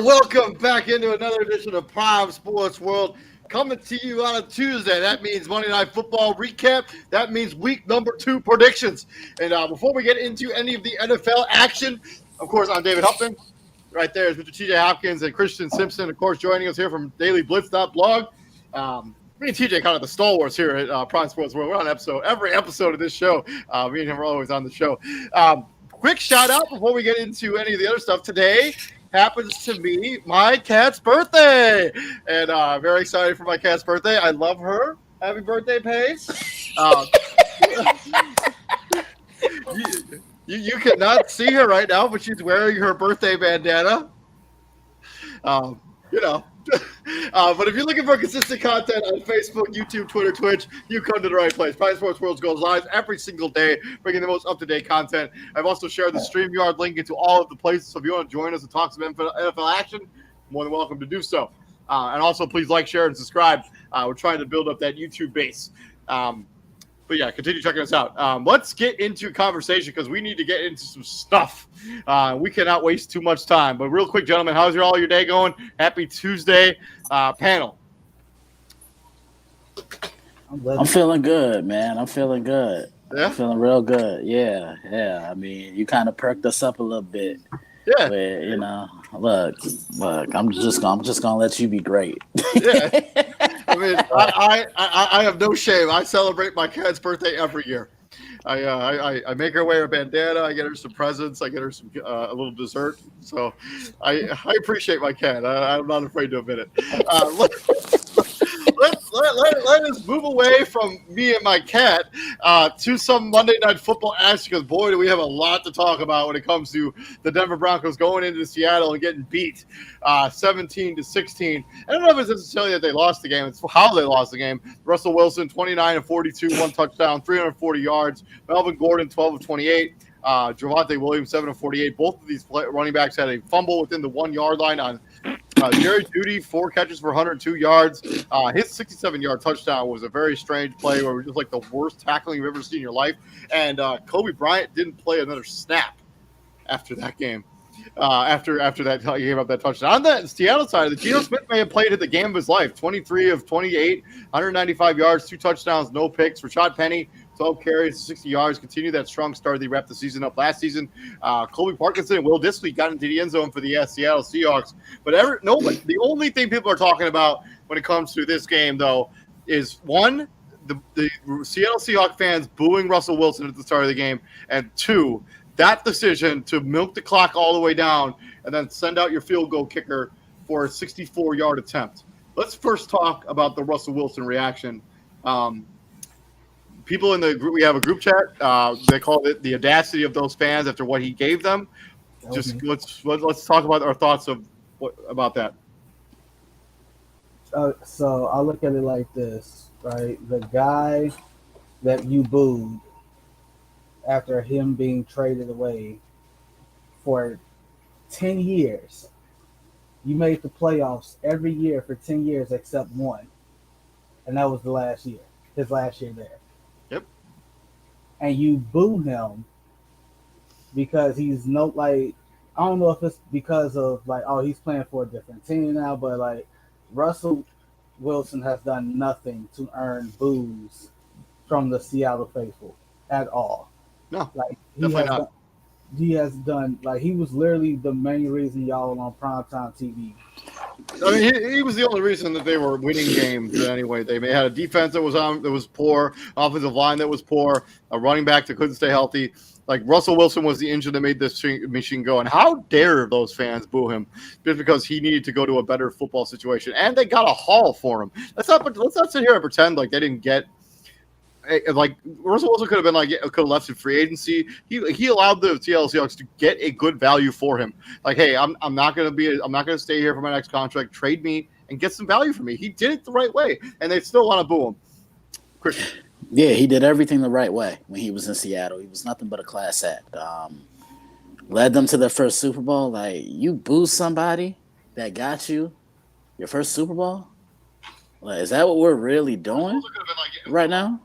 welcome back into another edition of Prime Sports World. Coming to you on a Tuesday. That means Monday Night Football recap. That means week number 2 predictions. And before we get into any of the NFL action, of course, I'm David Huffman. Right there is Mr. TJ Hopkins and Christian Simpson, of course, joining us here from dailyblitz.blog. Me and TJ kind of the stalwarts here at Prime Sports World. We're on every episode of this show. Me and him are always on the show. Quick shout out before we get into any of the other stuff. Today happens to be my cat's birthday, and very excited for my cat's birthday. I love her. Happy birthday, Pace. You cannot see her right now, but she's wearing her birthday bandana. But if you're looking for consistent content on Facebook, YouTube, Twitter, Twitch, you come to the right place. Prime Sports World goes live every single day, bringing the most up-to-date content. I've also shared the StreamYard link into all of the places, so if you want to join us and talk some NFL action, more than welcome to do so. And also, please like, share, and subscribe. We're trying to build up that YouTube base. But yeah, continue checking us out. Let's get into conversation because we need to get into some stuff. We cannot waste too much time. But real quick, gentlemen, how's all your day going? Happy Tuesday, panel. I'm feeling good, man. I'm feeling good. Yeah? I'm feeling real good. Yeah. I mean, you kind of perked us up a little bit. Yeah. Where, look. I'm just gonna let you be great. Yeah. I mean, I have no shame. I celebrate my cat's birthday every year. I make her wear a bandana. I get her some presents. I get her some a little dessert. So I appreciate my cat. I'm not afraid to admit it. Let us move away from me and my cat to some Monday Night Football action, because boy, do we have a lot to talk about when it comes to the Denver Broncos going into Seattle and getting beat 17-16. I don't know if it's necessarily that they lost the game. It's how they lost the game. Russell Wilson, 29 of 42, 1 touchdown, 340 yards. Melvin Gordon, 12 of 28. Javonte Williams, 7 of 48. Both of these running backs had a fumble within the 1 yard line on Jerry Jeudy, 4 catches for 102 yards. His 67-yard touchdown was a very strange play where it was just like the worst tackling you've ever seen in your life. And Kobe Bryant didn't play another snap after that game. After that, he gave up that touchdown. On the Seattle side, the Geno Smith may have played at the game of his life. 23 of 28, 195 yards, 2 touchdowns, no picks. Rashad Penny, 12 carries, 60 yards. Continue that strong start. They wrapped the season up last season. Colby Parkinson and Will Dissly got into the end zone for the Seattle Seahawks. But the only thing people are talking about when it comes to this game, though, is one, the Seattle Seahawks fans booing Russell Wilson at the start of the game, and 2, that decision to milk the clock all the way down and then send out your field goal kicker for a 64-yard attempt. Let's first talk about the Russell Wilson reaction. People in the group, we have a group chat. They call it the audacity of those fans after what he gave them. Just let's talk about our thoughts about that. So I look at it like this, right? The guy that you booed after him being traded away for 10 years. You made the playoffs every year for 10 years except one. And that was his last year there. Yep. And you boo him because he's I don't know if it's because of he's playing for a different team now, but Russell Wilson has done nothing to earn boos from the Seattle faithful at all. No, definitely not. He has done he was literally the main reason y'all were on primetime TV. I mean, he was the only reason that they were winning games anyway. They had a defense that was poor, offensive line that was poor, a running back that couldn't stay healthy. Russell Wilson was the engine that made this machine go. And how dare those fans boo him just because he needed to go to a better football situation? And they got a haul for him. Let's not sit here and pretend like they didn't get. Russell Wilson could have left in free agency. He allowed the Seattle Seahawks to get a good value for him. Hey, I'm not gonna stay here for my next contract. Trade me and get some value for me. He did it the right way, and they still want to boo him. Christian. Yeah, he did everything the right way when he was in Seattle. He was nothing but a class act. Led them to their first Super Bowl. You boo somebody that got you your first Super Bowl. Is that what we're really doing right now?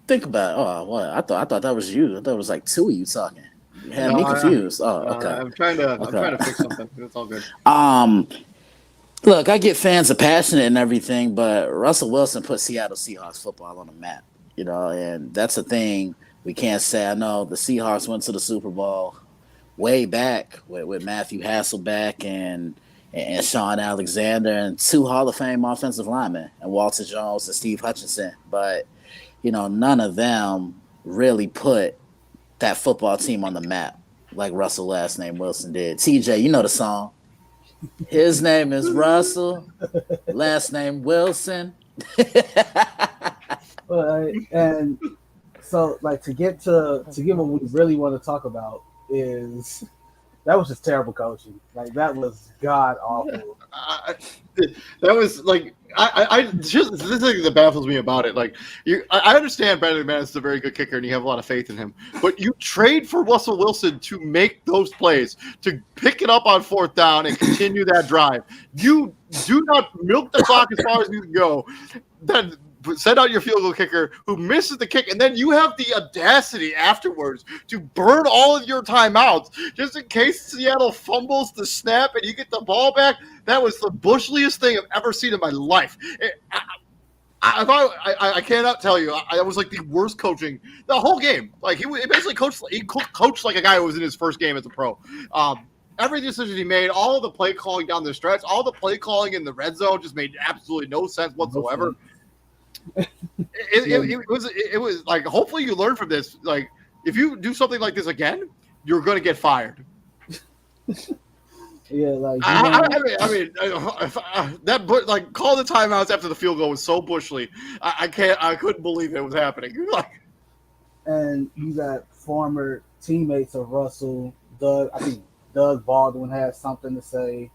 Think about it. Oh, what? I thought that was you. I thought it was 2 of you talking. had me confused. Oh, okay. I'm trying to fix something. It's all good. Look, I get fans are passionate and everything, but Russell Wilson put Seattle Seahawks football on the map, and that's a thing we can't say. I know the Seahawks went to the Super Bowl way back with Matthew Hasselbeck and Sean Alexander and 2 Hall of Fame offensive linemen and Walter Jones and Steve Hutchinson, but none of them really put that football team on the map like Russell last name Wilson did. TJ, you know the song. His name is Russell, last name Wilson. And so, to get what we really want to talk about is that was just terrible coaching. That was god awful. That was this is the thing that baffles me about it. I understand Brandon McManus is a very good kicker and you have a lot of faith in him, but you trade for Russell Wilson to make those plays, to pick it up on 4th down and continue that drive. You do not milk the clock as far as you can go. Then send out your field goal kicker who misses the kick, and then you have the audacity afterwards to burn all of your timeouts just in case Seattle fumbles the snap and you get the ball back. That was the bushliest thing I've ever seen in my life. I cannot tell you. I was the worst coaching the whole game. He basically coached. He coached like a guy who was in his first game as a pro. Every decision he made, all of the play calling down the stretch, all the play calling in the red zone just made absolutely no sense whatsoever. It was hopefully you learn from this. If you do something like this again, you're going to get fired. Yeah, call the timeouts after the field goal was so bushly. I couldn't believe it was happening. And you got former teammates of Russell, Doug. I think Doug Baldwin had something to say.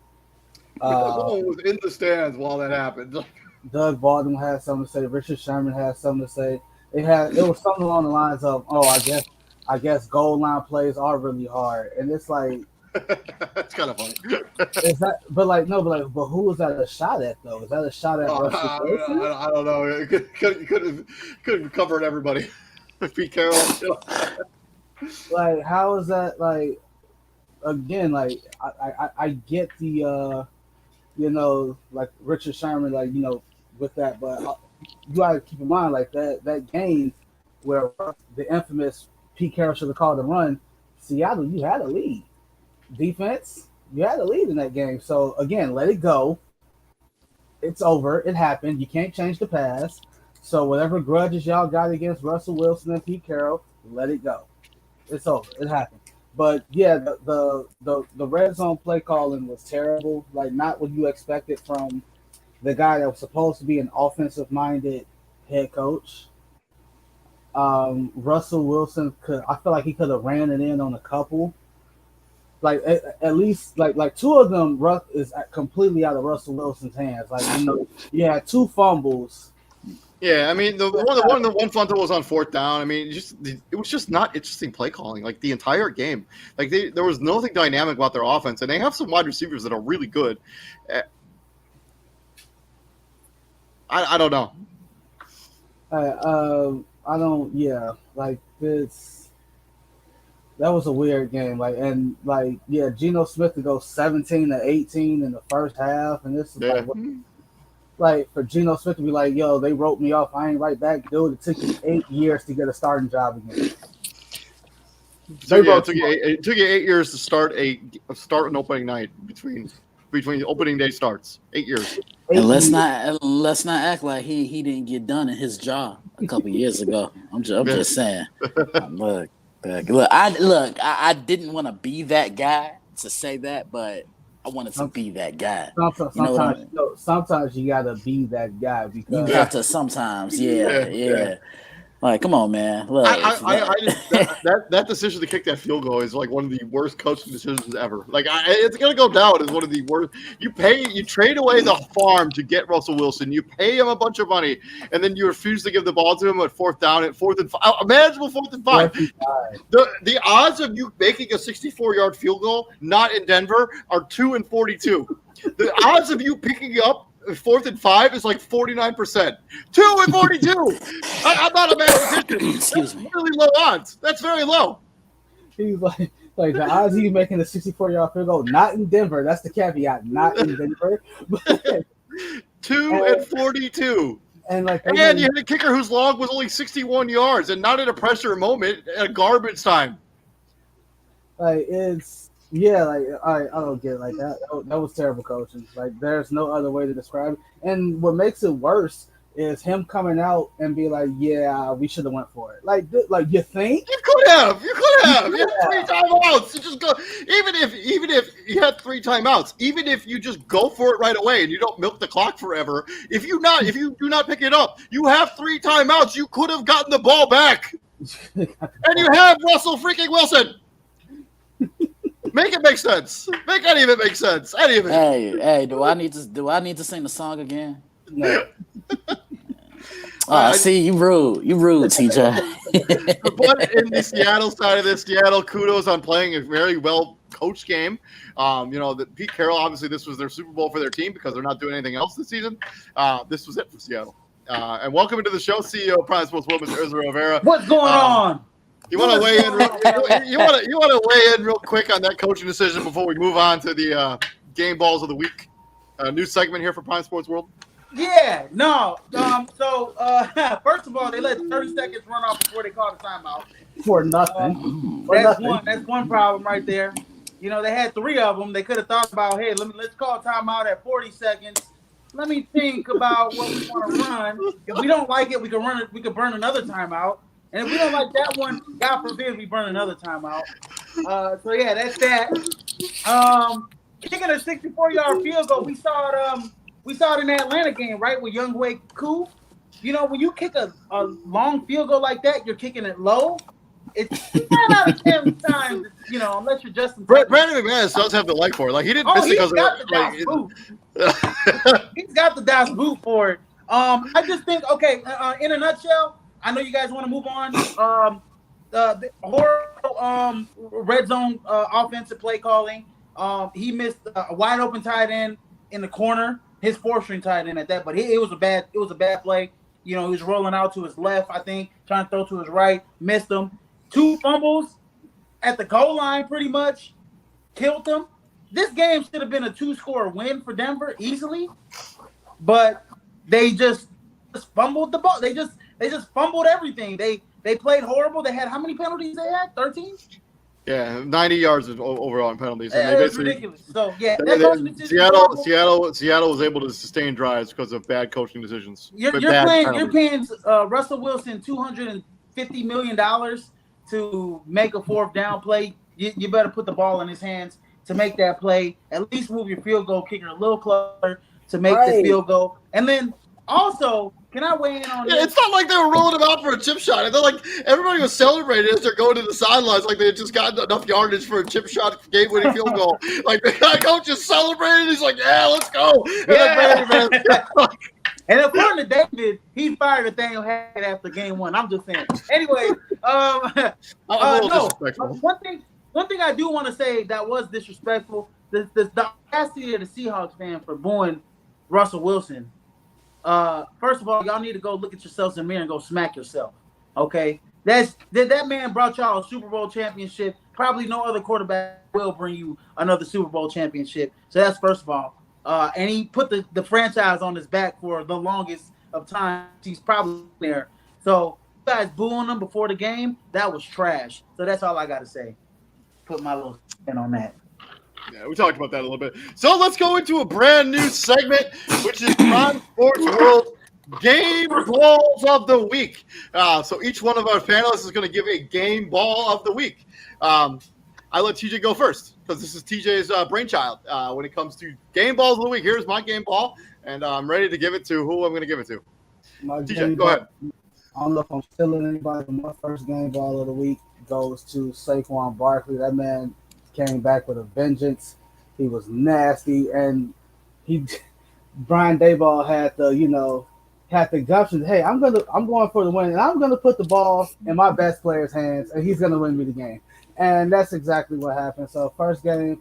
Was in the stands while that happened. Doug Baldwin had something to say. Richard Sherman had something to say. It was something along the lines of, I guess goal line plays are really hard, and it's that's kind of funny. Is that? But who was that a shot at though? Is that a shot at Russell Wilson? I don't know. It could have covered everybody. Pete Carroll. How is that? Again, I get the Richard Sherman, with that, but you got to keep in mind that game where the infamous Pete Carroll should have called a run. Seattle, you had a lead. Defense, you had a lead in that game. So again, let it go. It's over. It happened. You can't change the past. So whatever grudges y'all got against Russell Wilson and Pete Carroll, let it go. It's over. It happened. But yeah, the red zone play calling was terrible. Not what you expected from the guy that was supposed to be an offensive minded head coach. Russell Wilson I feel like he could have ran it in on a couple. At least 2 of them is completely out of Russell Wilson's hands. You had 2 fumbles. Yeah, I mean the one fumble was on 4th down. I mean, it was just not interesting play calling the entire game. There was nothing dynamic about their offense, and they have some wide receivers that are really good. I don't know. I don't. Yeah, this. That was a weird game. Geno Smith to go 17-18 in the first half, and this is for Geno Smith to be yo, they wrote me off. I ain't right back, dude. It took you 8 years to get a starting job again. It took you 8 years to start an opening night between opening day starts. 8 years. And let's not act like he didn't get done in his job a couple years ago. I'm just saying. Look, I didn't want to be that guy to say that, but I wanted to be that guy. Sometimes you gotta be that guy because you have to. Sometimes, yeah. Come on, man. Look, that decision to kick that field goal is one of the worst coaching decisions ever. It's gonna go down as one of the worst. You trade away the farm to get Russell Wilson. You pay him a bunch of money, and then you refuse to give the ball to him at 4th down, at 4th and 5, a manageable 4th and 5. The odds of you making a 64-yard field goal not in Denver are 2-42. The odds of you picking up 4th and 5 is 49%. 2-42. I'm not a mathematician. Excuse me. Really low odds. That's very low. He's Like the odds of you making a 64-yard field goal, not in Denver. That's the caveat, not in Denver. 2 and 42. And like, And you had a kicker whose log was only 61 yards and not in a pressure moment at a garbage time. Like I don't get it like that. That was terrible coaching. Like there's no other way to describe it. And what makes it worse is him coming out and be like, "Yeah, we should have went for it." Like you think you could have. You had 3 timeouts. You just go. Even if you had 3 timeouts, even if you just go for it right away and you don't milk the clock forever, if you do not pick it up, you have 3 timeouts. You could have gotten the ball back, and you have Russell freaking Wilson. Make it make sense. Make any of it make sense. Any of it. Hey, do I need to sing the song again? no. See, you rude, TJ. But in the Seattle side of this, Seattle, kudos on playing a very well coached game. Pete Carroll, obviously, this was their Super Bowl for their team because they're not doing anything else this season. This was it for Seattle. And welcome into the show, CEO of Prime Sports World, Mr. Israel Rivera. What's going on? You want to weigh in? You want to weigh in real quick on that coaching decision before we move on to the game balls of the week? New segment here for Prime Sports World. Yeah, no. So first of all, they let 30 seconds run off before they called a timeout. For nothing. That's one problem right there. They had 3 of them. They could have thought about, hey, let's call a timeout at 40 seconds. Let me think about what we want to run. If we don't like it, we can run it. We could burn another timeout. And if we don't like that one, God forbid we burn another timeout. So yeah, that's that. Kicking a 64-yard field goal, we saw it in the Atlanta game, right, with Younghoe Koo. When you kick a long field goal like that, you're kicking it low. It's 9 out of 10 times, unless you're Justin. Brandon McManus does have the leg for it. Like he didn't miss it because he's got the Das boot for it. I just think, okay, in a nutshell, I know you guys want to move on. The horrible red zone offensive play calling. He missed a wide open tight end in the corner. His 4th-string tight end at that, but it was a bad play. He was rolling out to his left, I think, trying to throw to his right, missed him. 2 fumbles at the goal line, pretty much killed them. This game should have been a 2-score win for Denver easily, but they just fumbled the ball. They just fumbled everything. They played horrible. They had how many penalties they had? 13? Yeah, 90 yards overall in penalties. And it's ridiculous. So yeah, Seattle was able to sustain drives because of bad coaching decisions. You're paying Russell Wilson $250 million to make a 4th down play. You better put the ball in his hands to make that play. At least move your field goal kicker a little closer to make the field goal. And then also, can I weigh in on this? It's not like they were rolling him out for a chip shot. They're like everybody was celebrating as they're going to the sidelines, like they had just gotten enough yardage for a chip shot game-winning field goal. Like the coach is celebrating. He's like, "Yeah, let's go!" And according to David, he fired Nathaniel Hackett after game 1. I'm just saying. Anyway, one thing I do want to say that was disrespectful. The audacity of the Seahawks fan for booing Russell Wilson. First of all, y'all need to go look at yourselves in the mirror and go smack yourself. Okay, that man brought y'all a Super Bowl championship. Probably no other quarterback will bring you another Super Bowl championship. So that's first of all. And he put the franchise on his back for the longest of time. He's probably there. So you guys booing him before the game, that was trash. So that's all I got to say. Put my little spin on that. Yeah, we talked about that a little bit. So let's go into a brand new segment, which is Prime Sports World Game Balls of the Week. So each one of our panelists is going to give a game ball of the week. I let TJ go first because this is TJ's brainchild when it comes to game balls of the week. Here's my game ball, and I'm ready to give it to who I'm going to give it to. TJ, go ahead. I don't know if I'm stealing anybody, but my first game ball of the week goes to Saquon Barkley. That man came back with a vengeance. He was nasty, and Brian Daboll had the gumption. Hey, I'm going for the win, and I'm gonna put the ball in my best player's hands, and he's gonna win me the game. And that's exactly what happened. So first game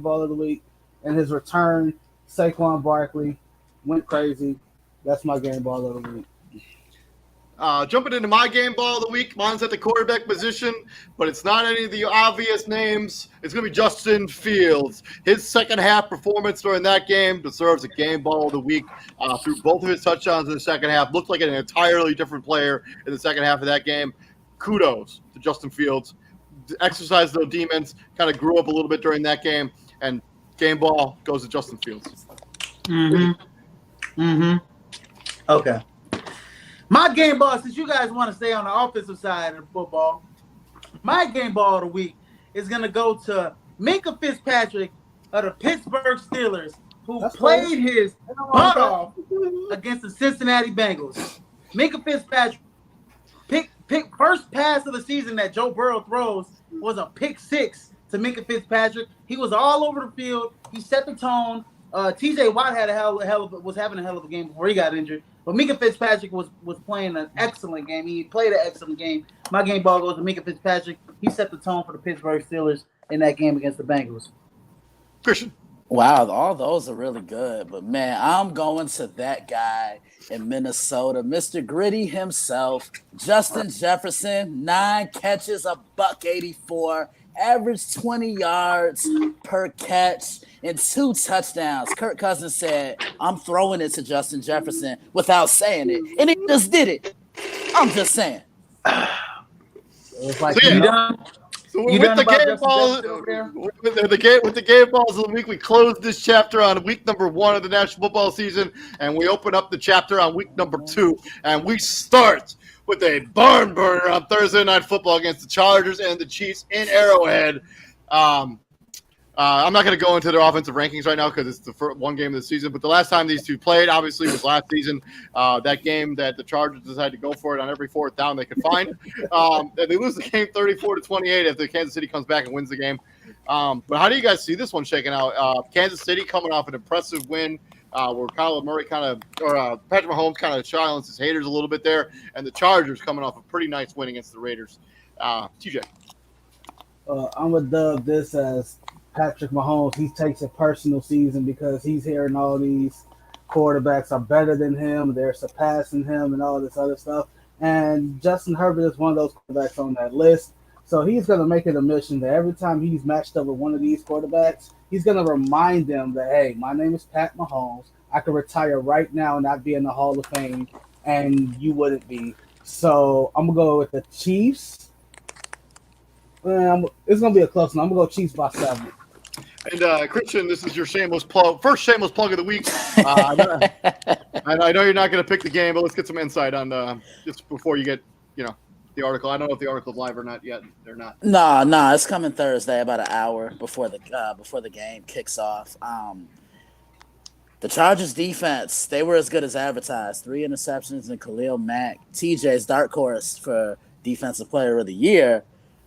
ball of the week, and his return, Saquon Barkley went crazy. That's my game ball of the week. Jumping into my game ball of the week, mine's at the quarterback position, but it's not any of the obvious names. It's going to be Justin Fields. His second half performance during that game deserves a game ball of the week. Through both of his touchdowns in the second half, looked like an entirely different player in the second half of that game. Kudos to Justin Fields. Exercised those demons, kind of grew up a little bit during that game, and game ball goes to Justin Fields. Okay. My game ball, since you guys want to stay on the offensive side of football, my game ball of the week is going to go to Minkah Fitzpatrick of the Pittsburgh Steelers, who played his butt off against the Cincinnati Bengals. Minkah Fitzpatrick, pick first pass of the season that Joe Burrow throws was a pick six to Minkah Fitzpatrick. He was all over the field. He set the tone. T.J. Watt had was having a hell of a game before he got injured. But Minkah Fitzpatrick was playing an excellent game. He played an excellent game. My game ball goes to Minkah Fitzpatrick. He set the tone for the Pittsburgh Steelers in that game against the Bengals. Christian. Wow, all those are really good. But, man, I'm going to that guy in Minnesota, Mr. Gritty himself, Justin Jefferson, 9 catches, $184, average 20 yards per catch, and 2 touchdowns. Kirk Cousins said, I'm throwing it to Justin Jefferson without saying it. And he just did it. I'm just saying. It's like, So, yeah. You done? So with the game balls, with the game balls of the week, we close this chapter on week number 1 of the National Football season, and we open up the chapter on week number 2, and we start with a barn burner on Thursday Night Football against the Chargers and the Chiefs in Arrowhead. I'm not going to go into their offensive rankings right now because it's the first one game of the season. But the last time these two played, obviously, was last season. That game that the Chargers decided to go for it on every fourth down they could find. And they lose the game 34-28 if the Kansas City comes back and wins the game. But how do you guys see this one shaking out? Kansas City coming off an impressive win where Kyler Murray Patrick Mahomes kind of silenced his haters a little bit there, and the Chargers coming off a pretty nice win against the Raiders. TJ. I'm going to dub this as Patrick Mahomes. He takes a personal season because he's hearing all these quarterbacks are better than him, they're surpassing him, and all this other stuff. And Justin Herbert is one of those quarterbacks on that list. So he's going to make it a mission that every time he's matched up with one of these quarterbacks, he's going to remind them that, hey, my name is Pat Mahomes. I could retire right now and not be in the Hall of Fame, and you wouldn't be. So I'm going to go with the Chiefs. It's going to be a close one. I'm going to go Chiefs by 7. And Christian, this is your first shameless plug of the week. I know you're not going to pick the game, but let's get some insight on just before you get, the article. I don't know if the article's live or not yet. They're not. No, it's coming Thursday, about an hour before the game kicks off. The Chargers defense, they were as good as advertised. 3 interceptions, and Khalil Mack, TJ's dark horse for Defensive Player of the Year,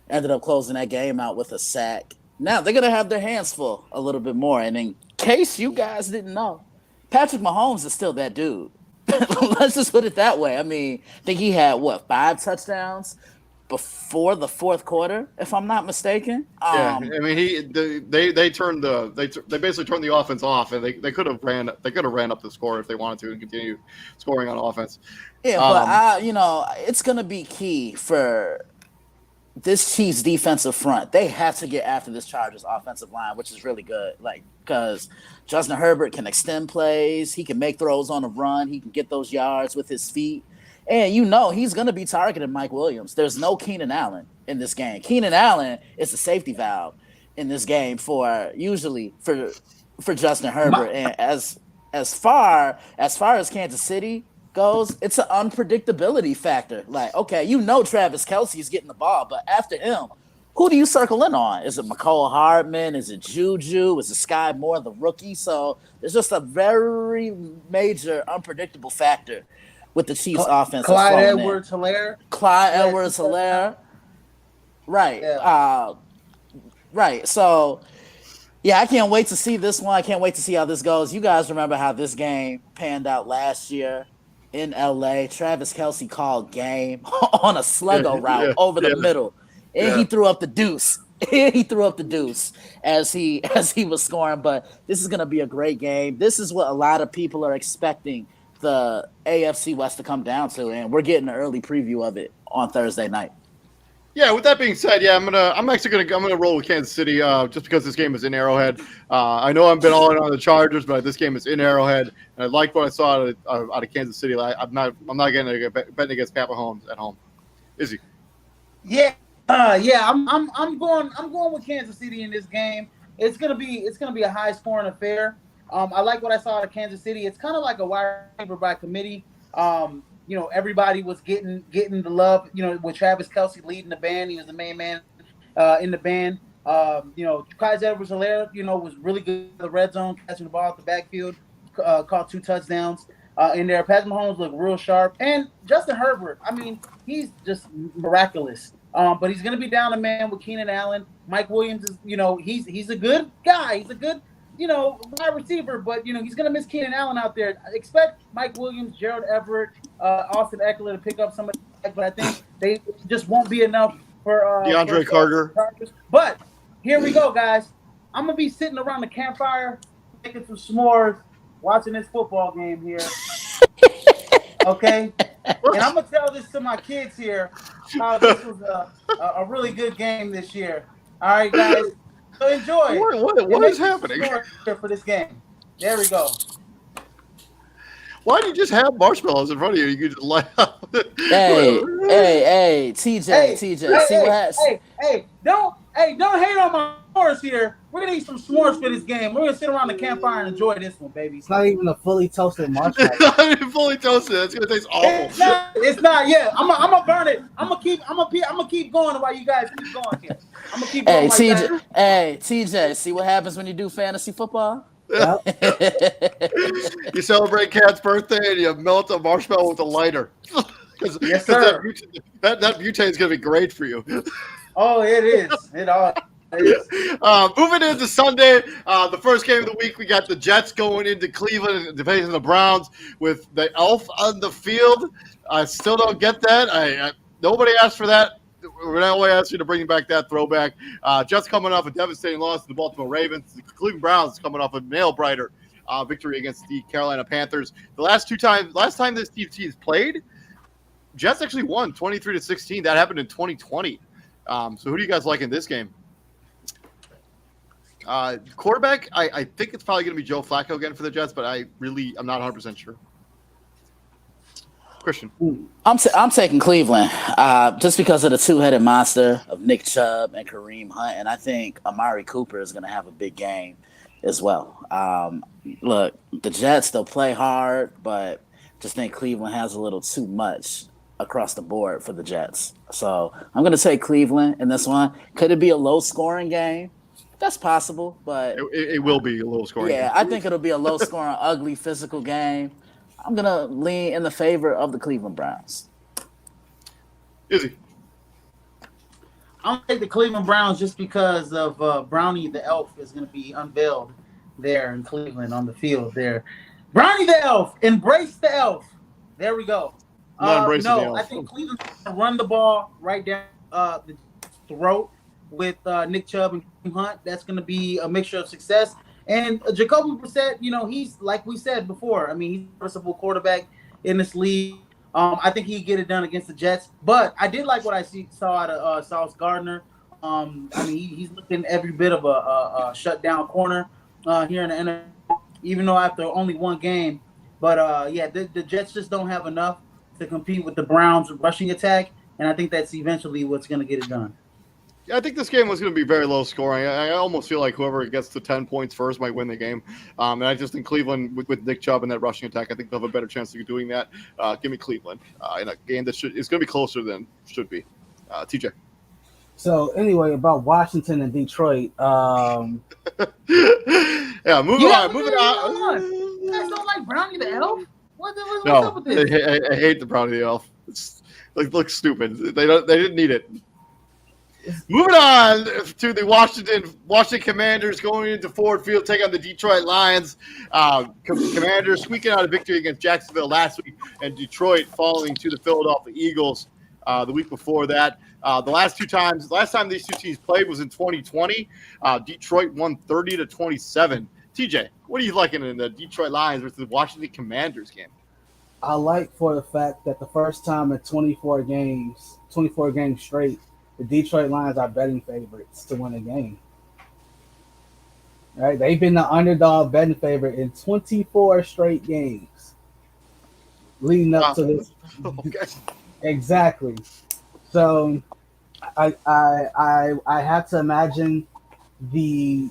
ended up closing that game out with a sack. Now they're gonna have their hands full a little bit more. And in case you guys didn't know, Patrick Mahomes is still that dude. Let's just put it that way. I mean, I think he had 5 touchdowns before the fourth quarter, if I'm not mistaken. Yeah, I mean, they basically turned the offense off, and they could have ran up the score if they wanted to and continue scoring on offense. Yeah, but it's gonna be key for this Chiefs defensive front. They have to get after this Chargers offensive line, which is really good. Because Justin Herbert can extend plays, he can make throws on the run, he can get those yards with his feet. And he's going to be targeting Mike Williams. There's no Keenan Allen in this game. Keenan Allen is a safety valve in this game for Justin Herbert. And as far as Kansas City goes, it's an unpredictability factor. Travis Kelce's getting the ball, but after him, who do you circle in on? Is it McCole Hardman? Is it Juju? Is it Sky Moore, the rookie? So there's just a very major unpredictable factor with the Chiefs offense. Clyde Edwards-Helaire. Right. Yeah. Right. So, yeah, I can't wait to see this one. I can't wait to see how this goes. You guys remember how this game panned out last year in LA? Travis Kelce called game on a sluggo route over the middle. And he threw up the deuce. As he was scoring. But this is going to be a great game. This is what a lot of people are expecting the AFC West to come down to, and we're getting an early preview of it on Thursday night. Yeah, with that being said, yeah, I'm actually gonna roll with Kansas City just because this game is in Arrowhead. I know I've been all in on the Chargers, but this game is in Arrowhead, and I liked what I saw out of Kansas City. I'm not getting betting against Pat Mahomes at home. Is he? Yeah, I'm going with Kansas City in this game. It's gonna be a high scoring affair. I like what I saw out of Kansas City. It's kind of like a wide receiver by committee. Everybody was getting the love, with Travis Kelce leading the band. He was the main man in the band. Kais Edwards-Helaire, was really good in the red zone, catching the ball out the backfield, caught 2 touchdowns in there. Patrick Mahomes looked real sharp. And Justin Herbert, he's just miraculous. But he's going to be down a man with Keenan Allen. Mike Williams is, he's a good guy. He's a good wide receiver, but he's gonna miss Keenan Allen out there. I expect Mike Williams, Gerald Everett, Austin Eckler to pick up some of that, but I think they just won't be enough for DeAndre Carter. But here we go, guys. I'm gonna be sitting around the campfire, making some s'mores, watching this football game here. Okay, and I'm gonna tell this to my kids here how this was a really good game this year. All right, guys. So enjoy. What is happening for this game? There we go. Why do you just have marshmallows in front of you? You could just light up. Hey, TJ. See what happens. Hey, don't hate on my s'mores here. We're gonna eat some s'mores for this game. We're gonna sit around the campfire and enjoy this one, baby. It's not even a fully toasted marshmallow. It's not even fully toasted. It's gonna taste awful. It's not. Yeah, I'm gonna burn it. I'm gonna keep going while you guys keep going here. I'm gonna keep going. TJ. See what happens when you do fantasy football? Yep. You celebrate Cat's birthday and you melt a marshmallow with a lighter. Yes, sir. That butane is gonna be great for you. Oh, it is. It all. Moving into Sunday, the first game of the week, we got the Jets going into Cleveland and facing the Browns with the elf on the field. I still don't get that. Nobody asked for that. We're not only asking you to bring back that throwback. Jets coming off a devastating loss to the Baltimore Ravens. The Cleveland Browns coming off a nail-biter victory against the Carolina Panthers. Last time this team's played, Jets actually won 23-16. That happened in 2020. So who do you guys like in this game? Quarterback, I think it's probably going to be Joe Flacco again for the Jets, but I'm not 100% sure. Christian. I'm taking Cleveland just because of the two-headed monster of Nick Chubb and Kareem Hunt, and I think Amari Cooper is going to have a big game as well. Look, the Jets, they'll play hard, but just think Cleveland has a little too much across the board for the Jets. So I'm going to take Cleveland in this one. Could it be a low-scoring game? That's possible, but it will be a low-scoring game. I think it'll be a low-scoring, ugly, physical game. I'm going to lean in the favor of the Cleveland Browns. Izzy. I'm going to take the Cleveland Browns just because of Brownie the Elf is going to be unveiled there in Cleveland on the field there. Brownie the Elf. Embrace the Elf. There we go. The elf. I think Cleveland's going to run the ball right down the throat with Nick Chubb and Kareem Hunt. That's going to be a mixture of success. And Jacoby Brissett, he's like we said before. He's a versatile quarterback in this league. I think he'd get it done against the Jets. But I did like what I saw out of Sauce Gardner. He's looking every bit of a shutdown corner here in the NFL, even though after only one game. But the Jets just don't have enough to compete with the Browns' rushing attack, and I think that's eventually what's going to get it done. I think this game was going to be very low scoring. I almost feel like whoever gets to 10 points first might win the game. And I just think Cleveland, with Nick Chubb and that rushing attack, I think they'll have a better chance of doing that. Give me Cleveland in a game that is going to be closer than should be. TJ. So anyway, about Washington and Detroit. Moving on. You guys don't like Brownie the Elf? What's No, up with this? I hate the Brownie the Elf. It's looks stupid. They didn't need it. Moving on to the Washington Commanders going into Ford Field, taking on the Detroit Lions. Commanders squeaking out a victory against Jacksonville last week, and Detroit falling to the Philadelphia Eagles the week before that. The last time these two teams played was in 2020. Detroit won 30-27. TJ, what are you liking in the Detroit Lions versus the Washington Commanders game? I like for the fact that the first time in 24 games straight, the Detroit Lions are betting favorites to win a game. Right? They've been the underdog betting favorite in 24 straight games leading up to this. Okay. Exactly. So I have to imagine the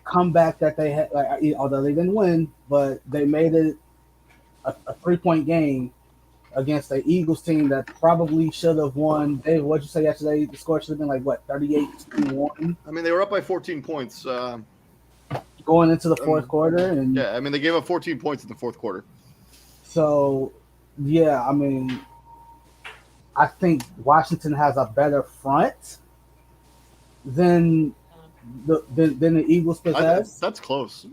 comeback that they had, although they didn't win, but they made it a 3-point game against the Eagles team that probably should have won. Dave, what'd you say yesterday? The score should have been like what, 38-21? I mean, they were up by 14 points. Going into the fourth quarter, and Yeah, I mean, they gave up 14 points in the fourth quarter. so yeah, I mean, I think Washington has a better front than the Eagles possess, That's close.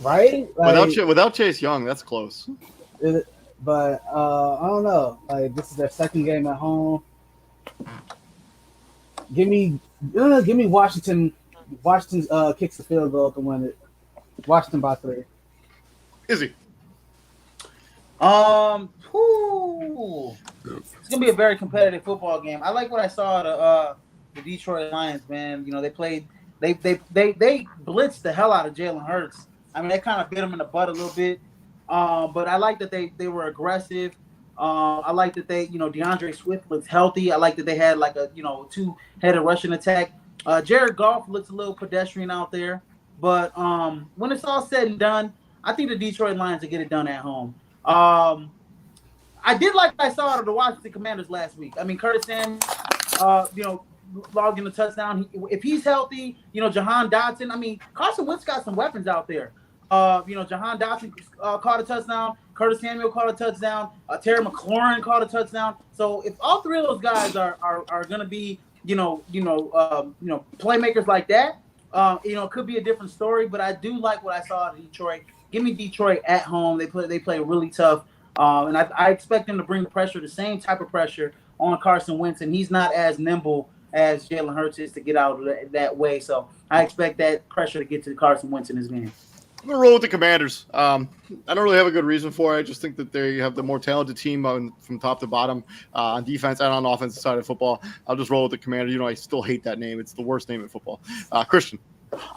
right? Like, Without Chase Young, that's close. but I don't know. Like, this is their second game at home. Give me Washington. Washington kicks the field goal to win it. Washington by 3. Izzy. It's gonna be a very competitive football game. I like what I saw of the Detroit Lions, man. You know, they blitzed the hell out of Jalen Hurts. I mean, they kind of bit him in the butt a little bit. But I like that they were aggressive. I like that DeAndre Swift looks healthy. I like that they had like a 2-headed rushing attack. Jared Goff looks a little pedestrian out there, but when it's all said and done, I think the Detroit Lions will get it done at home. I did like what I saw out of the Washington Commanders last week. I mean, Curtis Samuel, logging a touchdown. If he's healthy, Jahan Dotson. I mean, Carson Wentz got some weapons out there. Jahan Dotson caught a touchdown. Curtis Samuel caught a touchdown. Terry McLaurin caught a touchdown. So if all three of those guys are going to be playmakers like that, it could be a different story. But I do like what I saw in Detroit. Give me Detroit at home. They play really tough, and I expect them to bring the same type of pressure on Carson Wentz, and he's not as nimble as Jalen Hurts is to get out of that way. So I expect that pressure to get to Carson Wentz in this game. I'm going to roll with the Commanders. I don't really have a good reason for it. I just think that they have the more talented team from top to bottom on defense and on the offensive side of football. I'll just roll with the Commanders. I still hate that name. It's the worst name in football. Christian.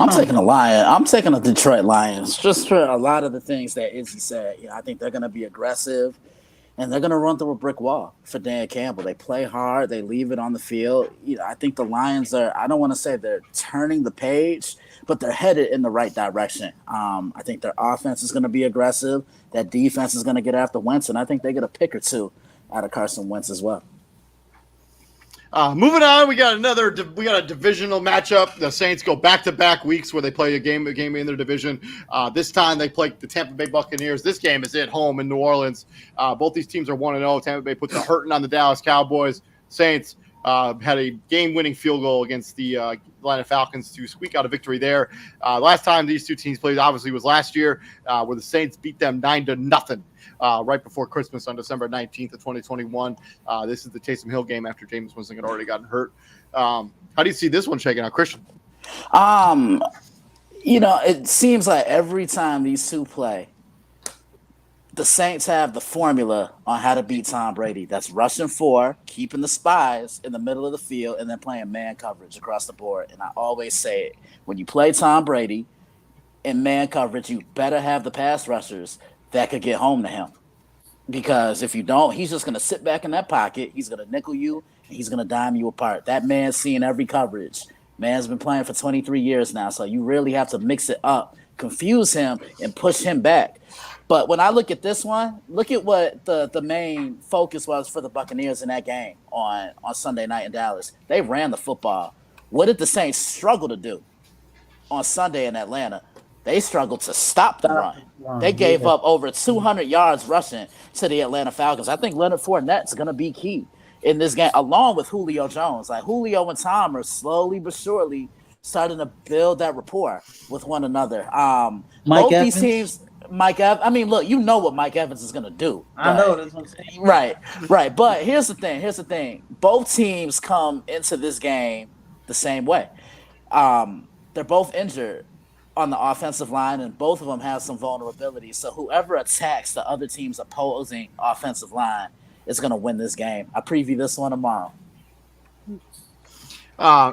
I'm taking a Lion. I'm taking the Detroit Lions just for a lot of the things that Izzy said. I think they're going to be aggressive, and they're going to run through a brick wall for Dan Campbell. They play hard. They leave it on the field. I think the Lions are – I don't want to say they're turning the page, but they're headed in the right direction. I think their offense is going to be aggressive. That defense is going to get after Wentz, and I think they get a pick or two out of Carson Wentz as well. Moving on, we got a divisional matchup. The Saints go back-to-back weeks where they play a game in their division. This time they play the Tampa Bay Buccaneers. This game is at home in New Orleans. Both these teams are 1-0. Tampa Bay puts a hurting on the Dallas Cowboys. Saints had a game-winning field goal against the Atlanta Falcons to squeak out a victory there. Last time these two teams played obviously was last year, where the Saints beat them 9-0. Right before Christmas on December 19th of 2021. This is the Taysom Hill game after Jameis Winston had already gotten hurt. How do you see this one shaking out, Christian? It seems like every time these two play, the Saints have the formula on how to beat Tom Brady. That's rushing 4, keeping the spies in the middle of the field, and then playing man coverage across the board. And I always say it, when you play Tom Brady in man coverage, you better have the pass rushers that could get home to him. Because if you don't, he's just going to sit back in that pocket. He's going to nickel you, and he's going to dime you apart. That man's seeing every coverage. Man's been playing for 23 years now, so you really have to mix it up, confuse him, and push him back. But when I look at this one, look at what the main focus was for the Buccaneers in that game on Sunday night in Dallas. They ran the football. What did the Saints struggle to do on Sunday in Atlanta? They struggled to stop the run. They gave up over 200 yards rushing to the Atlanta Falcons. I think Leonard Fournette's going to be key in this game, along with Julio Jones. Like, Julio and Tom are slowly but surely starting to build that rapport with one another. Both these teams, Mike Evans. I mean, look, you know what Mike Evans is going to do. I know, that's what I'm saying. Right. But here's the thing. Both teams come into this game the same way. They're both injured. on the offensive line, and both of them have some vulnerability. So whoever attacks the other team's opposing offensive line is going to win this game. I preview this one tomorrow.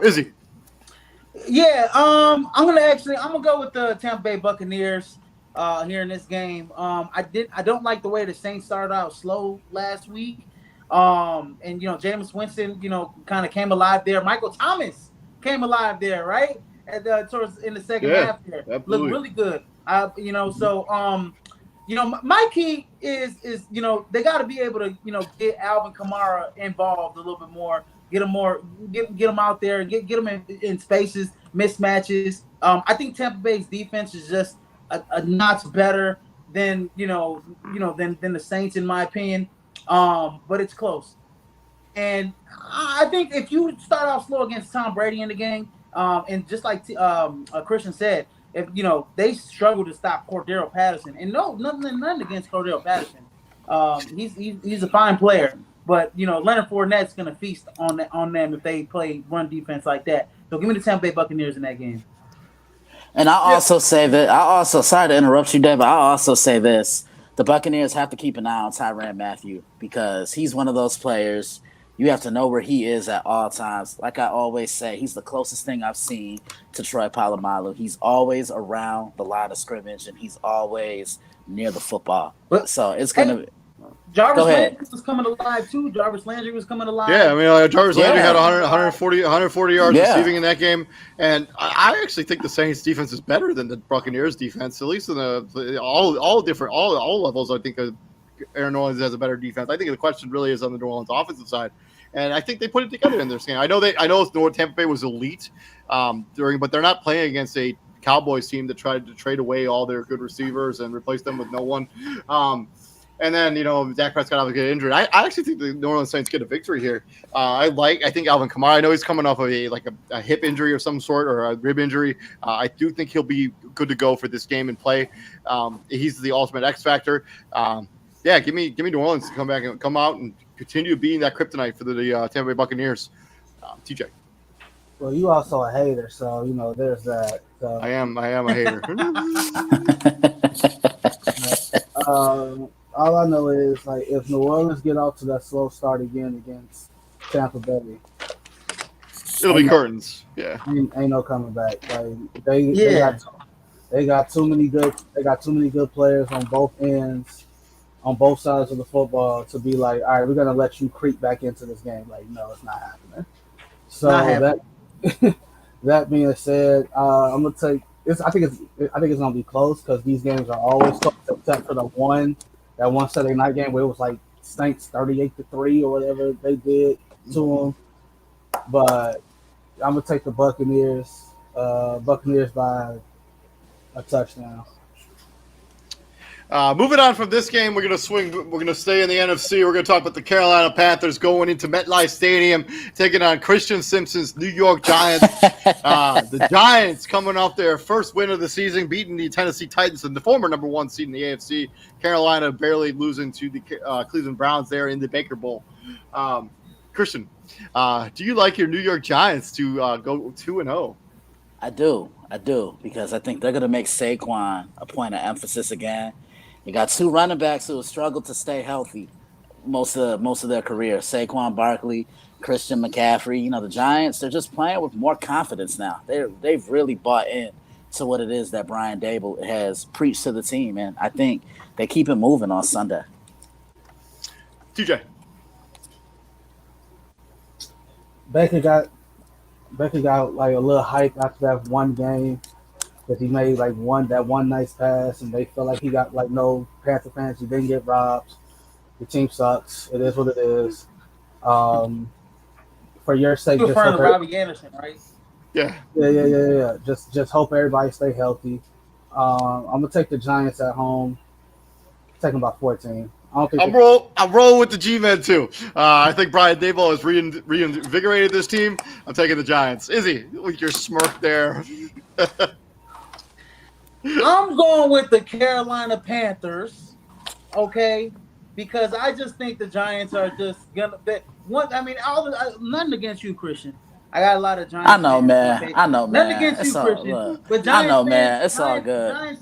Izzy. Yeah, I'm gonna go with the Tampa Bay Buccaneers here in this game. I don't like the way the Saints started out slow last week. And Jameis Winston, kind of came alive there. Michael Thomas came alive there, right? Towards in the second half there. Absolutely. Looked really good. My key is they got to be able to get Alvin Kamara involved a little bit more. Get him out there, get him in spaces, mismatches. I think Tampa Bay's defense is just a notch better than than the Saints in my opinion. But it's close. And I think if you start off slow against Tom Brady in the game, and just like Christian said, if they struggle to stop Cordero Patterson, and nothing against Cordero Patterson, he's a fine player. But Leonard Fournette's gonna feast on them if they play run defense like that. So give me the Tampa Bay Buccaneers in that game. And I also say that sorry to interrupt you, Dave, but I also say this: the Buccaneers have to keep an eye on Tyrann Mathieu because he's one of those players. You have to know where he is at all times. Like I always say, he's the closest thing I've seen to Troy Polamalu. He's always around the line of scrimmage, and he's always near the football. So it's gonna. Jarvis Landry was coming alive too. Jarvis Landry was coming alive. Yeah, I mean, Jarvis Landry had 140 yards receiving in that game, and I actually think the Saints' defense is better than the Buccaneers' defense, at least in all levels. I think Aaron New Orleans has a better defense. I think the question really is on the New Orleans offensive side, and I think they put it together in this game. I know Tampa Bay was elite but they're not playing against a Cowboys team that tried to trade away all their good receivers and replace them with no one. And then, Dak Prescott obviously get injured. I actually think the New Orleans Saints get a victory here. I think Alvin Kamara. I know he's coming off of a hip injury of some sort or a rib injury. I do think he'll be good to go for this game and play. He's the ultimate X factor. Give me New Orleans to come back and come out and continue being that kryptonite for the Tampa Bay Buccaneers. TJ. Well, you also a hater, so there's that. So. I am a hater. All I know is if New Orleans get off to that slow start again against Tampa Bay, it'll be curtains. Yeah, ain't no coming back. They got too many good players on both ends, on both sides of the football to be like, all right, we're gonna let you creep back into this game. No, it's not happening. So that being said, I'm gonna take. I think it's gonna be close because these games are always close except for that one Saturday night game where it was like Saints 38-3 or whatever they did to them. But I'm gonna take the Buccaneers. Buccaneers by a touchdown. Moving on from this game, we're going to stay in the NFC. We're going to talk about the Carolina Panthers going into MetLife Stadium, taking on Christian Simpson's New York Giants. The Giants coming off their first win of the season, beating the Tennessee Titans and the former number one seed in the AFC. Carolina barely losing to the Cleveland Browns there in the Baker Bowl. Christian, do you like your New York Giants to go 2-0? I do, because I think they're going to make Saquon a point of emphasis again. You got two running backs who have struggled to stay healthy most of their career. Saquon Barkley, Christian McCaffrey. The Giants, they're just playing with more confidence now. They've really bought in to what it is that Brian Daboll has preached to the team, and I think they keep it moving on Sunday. TJ. Baker got like a little hype after that one game. Because he made one nice pass, and they felt like he got no Panther fans. He didn't get robbed. The team sucks. It is what it is. For your sake, you're referring to Robbie Anderson, right? Yeah. Just hope everybody stay healthy. I'm gonna take the Giants at home. Take them by 14. I'm rolling with the G-Men too. I think Brian Daboll has reinvigorated this team. I'm taking the Giants. Izzy, with your smirk there. I'm going with the Carolina Panthers, okay? Because I just think the Giants are just gonna. Nothing against you, Christian, I got a lot of Giants. I know, fans man. I know, Nothing man. against It's you, all Christian, look. but I Giants know, fans, man. It's all Giants, good. Giants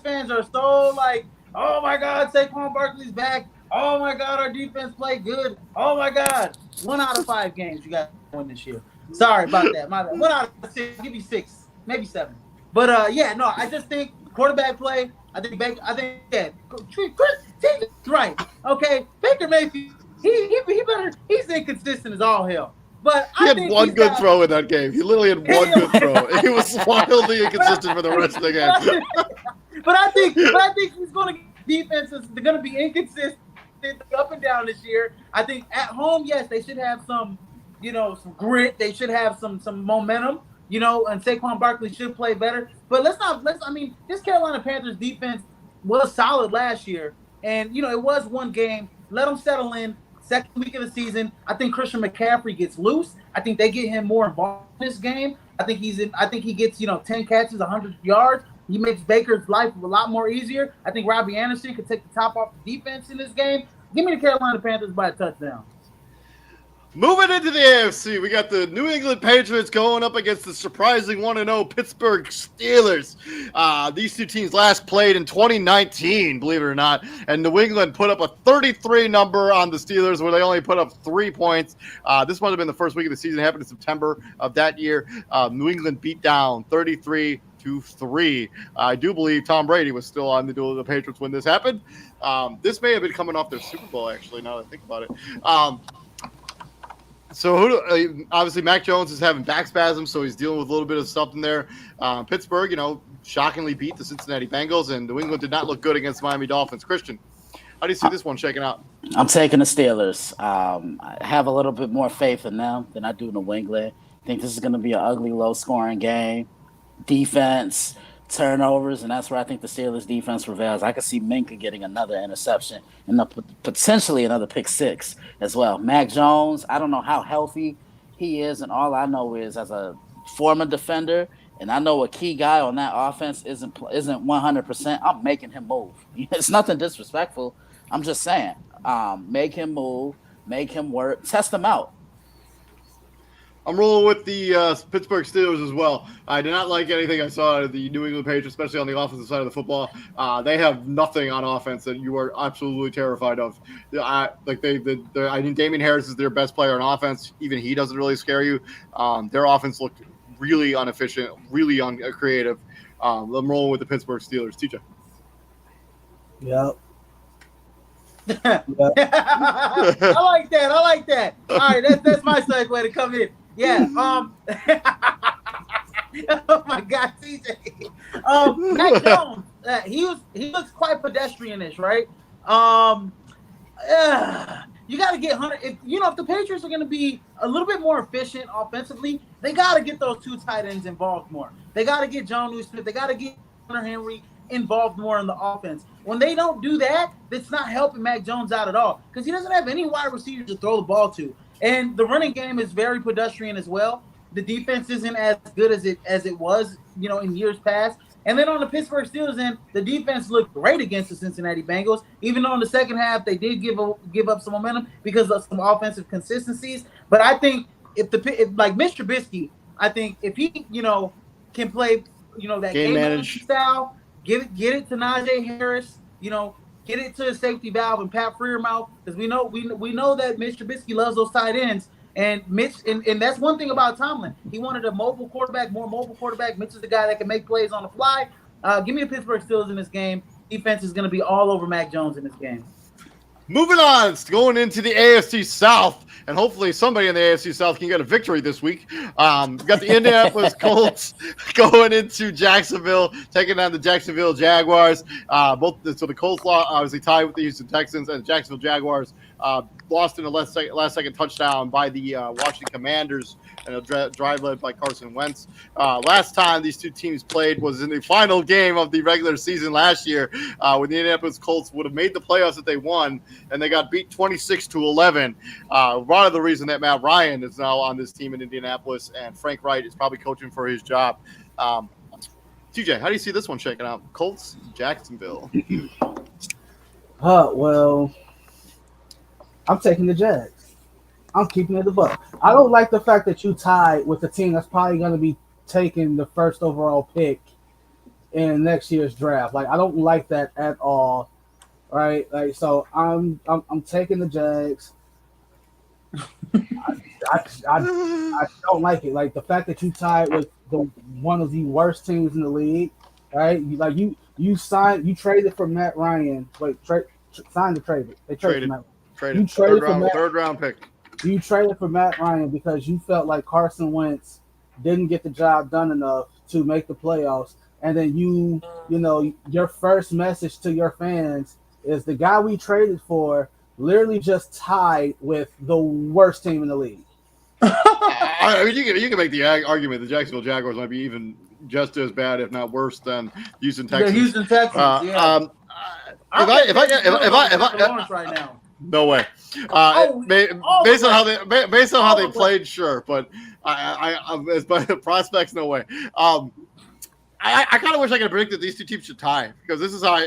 fans are so like, oh my God, Saquon Barkley's back. Oh my God, our defense played good. Oh my God, 1 out of 5 games you guys win this year. Sorry about that. My bad. 1 out of 6. I'll give you 6, maybe 7. But yeah, no, I just think quarterback play. Yeah, Chris, right. Okay, Baker Mayfield. He better. He's inconsistent as all hell. But He I had think one he's good got. throw in that game. He literally had one good throw. He was wildly inconsistent for the rest of the game. But I think he's going to defenses. They're going to be inconsistent up and down this year. I think at home, yes, they should have some, some grit. They should have some momentum, and Saquon Barkley should play better. But this Carolina Panthers defense was solid last year, and it was one game. Let them settle in. Second week of the season, I think Christian McCaffrey gets loose. I think they get him more involved in this game. I think he gets 10 catches, 100 yards. He makes Baker's life a lot more easier. I think Robbie Anderson could take the top off the defense in this game. Give me the Carolina Panthers by a touchdown. Moving into the AFC, we got the New England Patriots going up against the surprising 1-0 Pittsburgh Steelers. These two teams last played in 2019, believe it or not, and New England put up a 33 number on the Steelers where they only put up 3 points. This might have been the first week of the season. It happened in September of that year. New England beat down 33-3. I do believe Tom Brady was still on the duel of the Patriots when this happened. This may have been coming off their Super Bowl, actually, now that I think about it. So obviously Mac Jones is having back spasms, so he's dealing with a little bit of something there. Pittsburgh, shockingly beat the Cincinnati Bengals, and New England did not look good against Miami Dolphins. Christian, how do you see this one shaking out? I'm taking the Steelers. I have a little bit more faith in them than I do New England. I think this is going to be an ugly, low-scoring game. Defense, turnovers, and that's where I think the Steelers' defense prevails. I could see Minka getting another interception and potentially another pick 6 as well. Mac Jones, I don't know how healthy he is, and all I know is as a former defender, and I know a key guy on that offense isn't 100%, I'm making him move. It's nothing disrespectful. I'm just saying, make him move, make him work, test him out. I'm rolling with the Pittsburgh Steelers as well. I did not like anything I saw out of the New England Patriots, especially on the offensive side of the football. They have nothing on offense that you are absolutely terrified of. I think Damian Harris is their best player on offense. Even he doesn't really scare you. Their offense looked really inefficient, really uncreative. I'm rolling with the Pittsburgh Steelers. TJ. Yep. I like that. All right, that's my segue to come in. Yeah. Oh my God, TJ. Mac Jones. He looks quite pedestrianish, right? You got to get Hunter. If the Patriots are going to be a little bit more efficient offensively, they got to get those 2 tight ends involved more. They got to get John Lewis Smith. They got to get Hunter Henry involved more in the offense. When they don't do that, it's not helping Mac Jones out at all because he doesn't have any wide receivers to throw the ball to. And the running game is very pedestrian as well. The defense isn't as good as it was, in years past. And then on the Pittsburgh Steelers end, the defense looked great against the Cincinnati Bengals. Even though in the second half they did give up some momentum because of some offensive consistencies. But I think if Mitch Trubisky, I think if he can play that game management style, get it to Najee Harris, get it to a safety valve and Pat Freiermuth, because we know that Mitch Trubisky loves those tight ends. And Mitch, and that's one thing about Tomlin. He wanted a more mobile quarterback. Mitch is the guy that can make plays on the fly. Give me the Pittsburgh Steelers in this game. Defense is going to be all over Mac Jones in this game. Moving on, going into the AFC South, and hopefully somebody in the AFC South can get a victory this week. We got the Indianapolis Colts going into Jacksonville, taking on the Jacksonville Jaguars. So the Colts obviously tied with the Houston Texans, and the Jacksonville Jaguars lost in a last second touchdown by the Washington Commanders and a drive led by Carson Wentz. Last time these two teams played was in the final game of the regular season last year, when the Indianapolis Colts would have made the playoffs if they won, and they got beat 26-11. Part of the reason that Matt Ryan is now on this team in Indianapolis, and Frank Wright is probably coaching for his job. TJ, how do you see this one shaking out? Colts, Jacksonville. Well, I'm taking the Jags. I'm keeping it a buck. I don't like the fact that you tied with the team that's probably going to be taking the first overall pick in next year's draft. Like, I don't like that at all. Right? Like, so I'm taking the Jags. I don't like it. Like the fact that you tied with one of the worst teams in the league, right? You traded for Matt Ryan. Wait, signed to trade it. They traded for Matt. Traded. Third round pick. You traded for Matt Ryan because you felt like Carson Wentz didn't get the job done enough to make the playoffs, and then you know your first message to your fans is the guy we traded for literally just tied with the worst team in the league. I mean, you can make the argument the Jacksonville Jaguars might be even just as bad, if not worse, than Houston Texans. The Houston Texans. Yeah. If I right now. No way. Based on how they played, sure, but as by the prospects, no way. I kind of wish I could predict that these two teams should tie, because this is how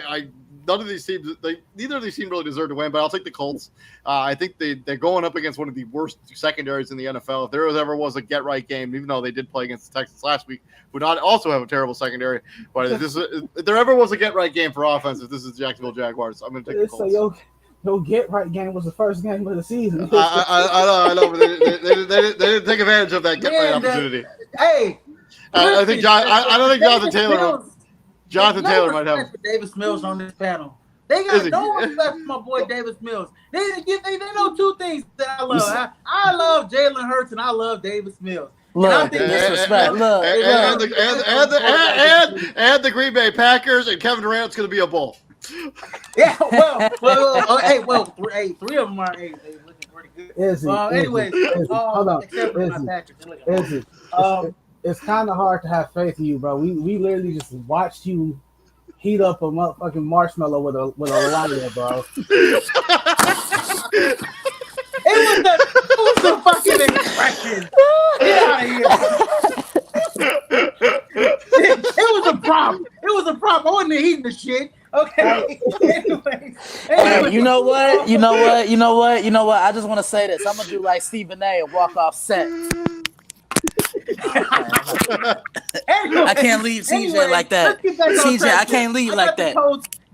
none of these teams, neither of these teams really deserve to win, but I'll take the Colts. I think they're going up against one of the worst secondaries in the NFL. If there ever was a get-right game, even though they did play against the Texans last week, would not also have a terrible secondary. But if there ever was a get-right game for offense, if this is the Jacksonville Jaguars, I'm going to take the Colts. So your get-right game was the first game of the season. I know, but they didn't take advantage of that get-right opportunity. Hey, I think I don't think Jonathan Taylor. Jonathan Taylor might have. Davis Mills on this panel. They got no respect for my boy Davis Mills. They know two things that I love. I love Jalen Hurts and I love Davis Mills. Look, disrespect. Look, and the Green Bay Packers, and Kevin Durant's going to be a bull. Yeah, three of them are. Hey, they looking pretty good. Anyways, hold on. Except for my Packers. It's kind of hard to have faith in you, bro. We literally just watched you heat up a motherfucking marshmallow with a lighter, bro. It was the fucking expression. Get out of here. It was a prop. I wasn't heating the shit. Okay. Anyway. You know what? I just want to say this. I'm gonna do like Stephen A. and walk off set. I can't leave CJ like that. CJ, I can't leave like that.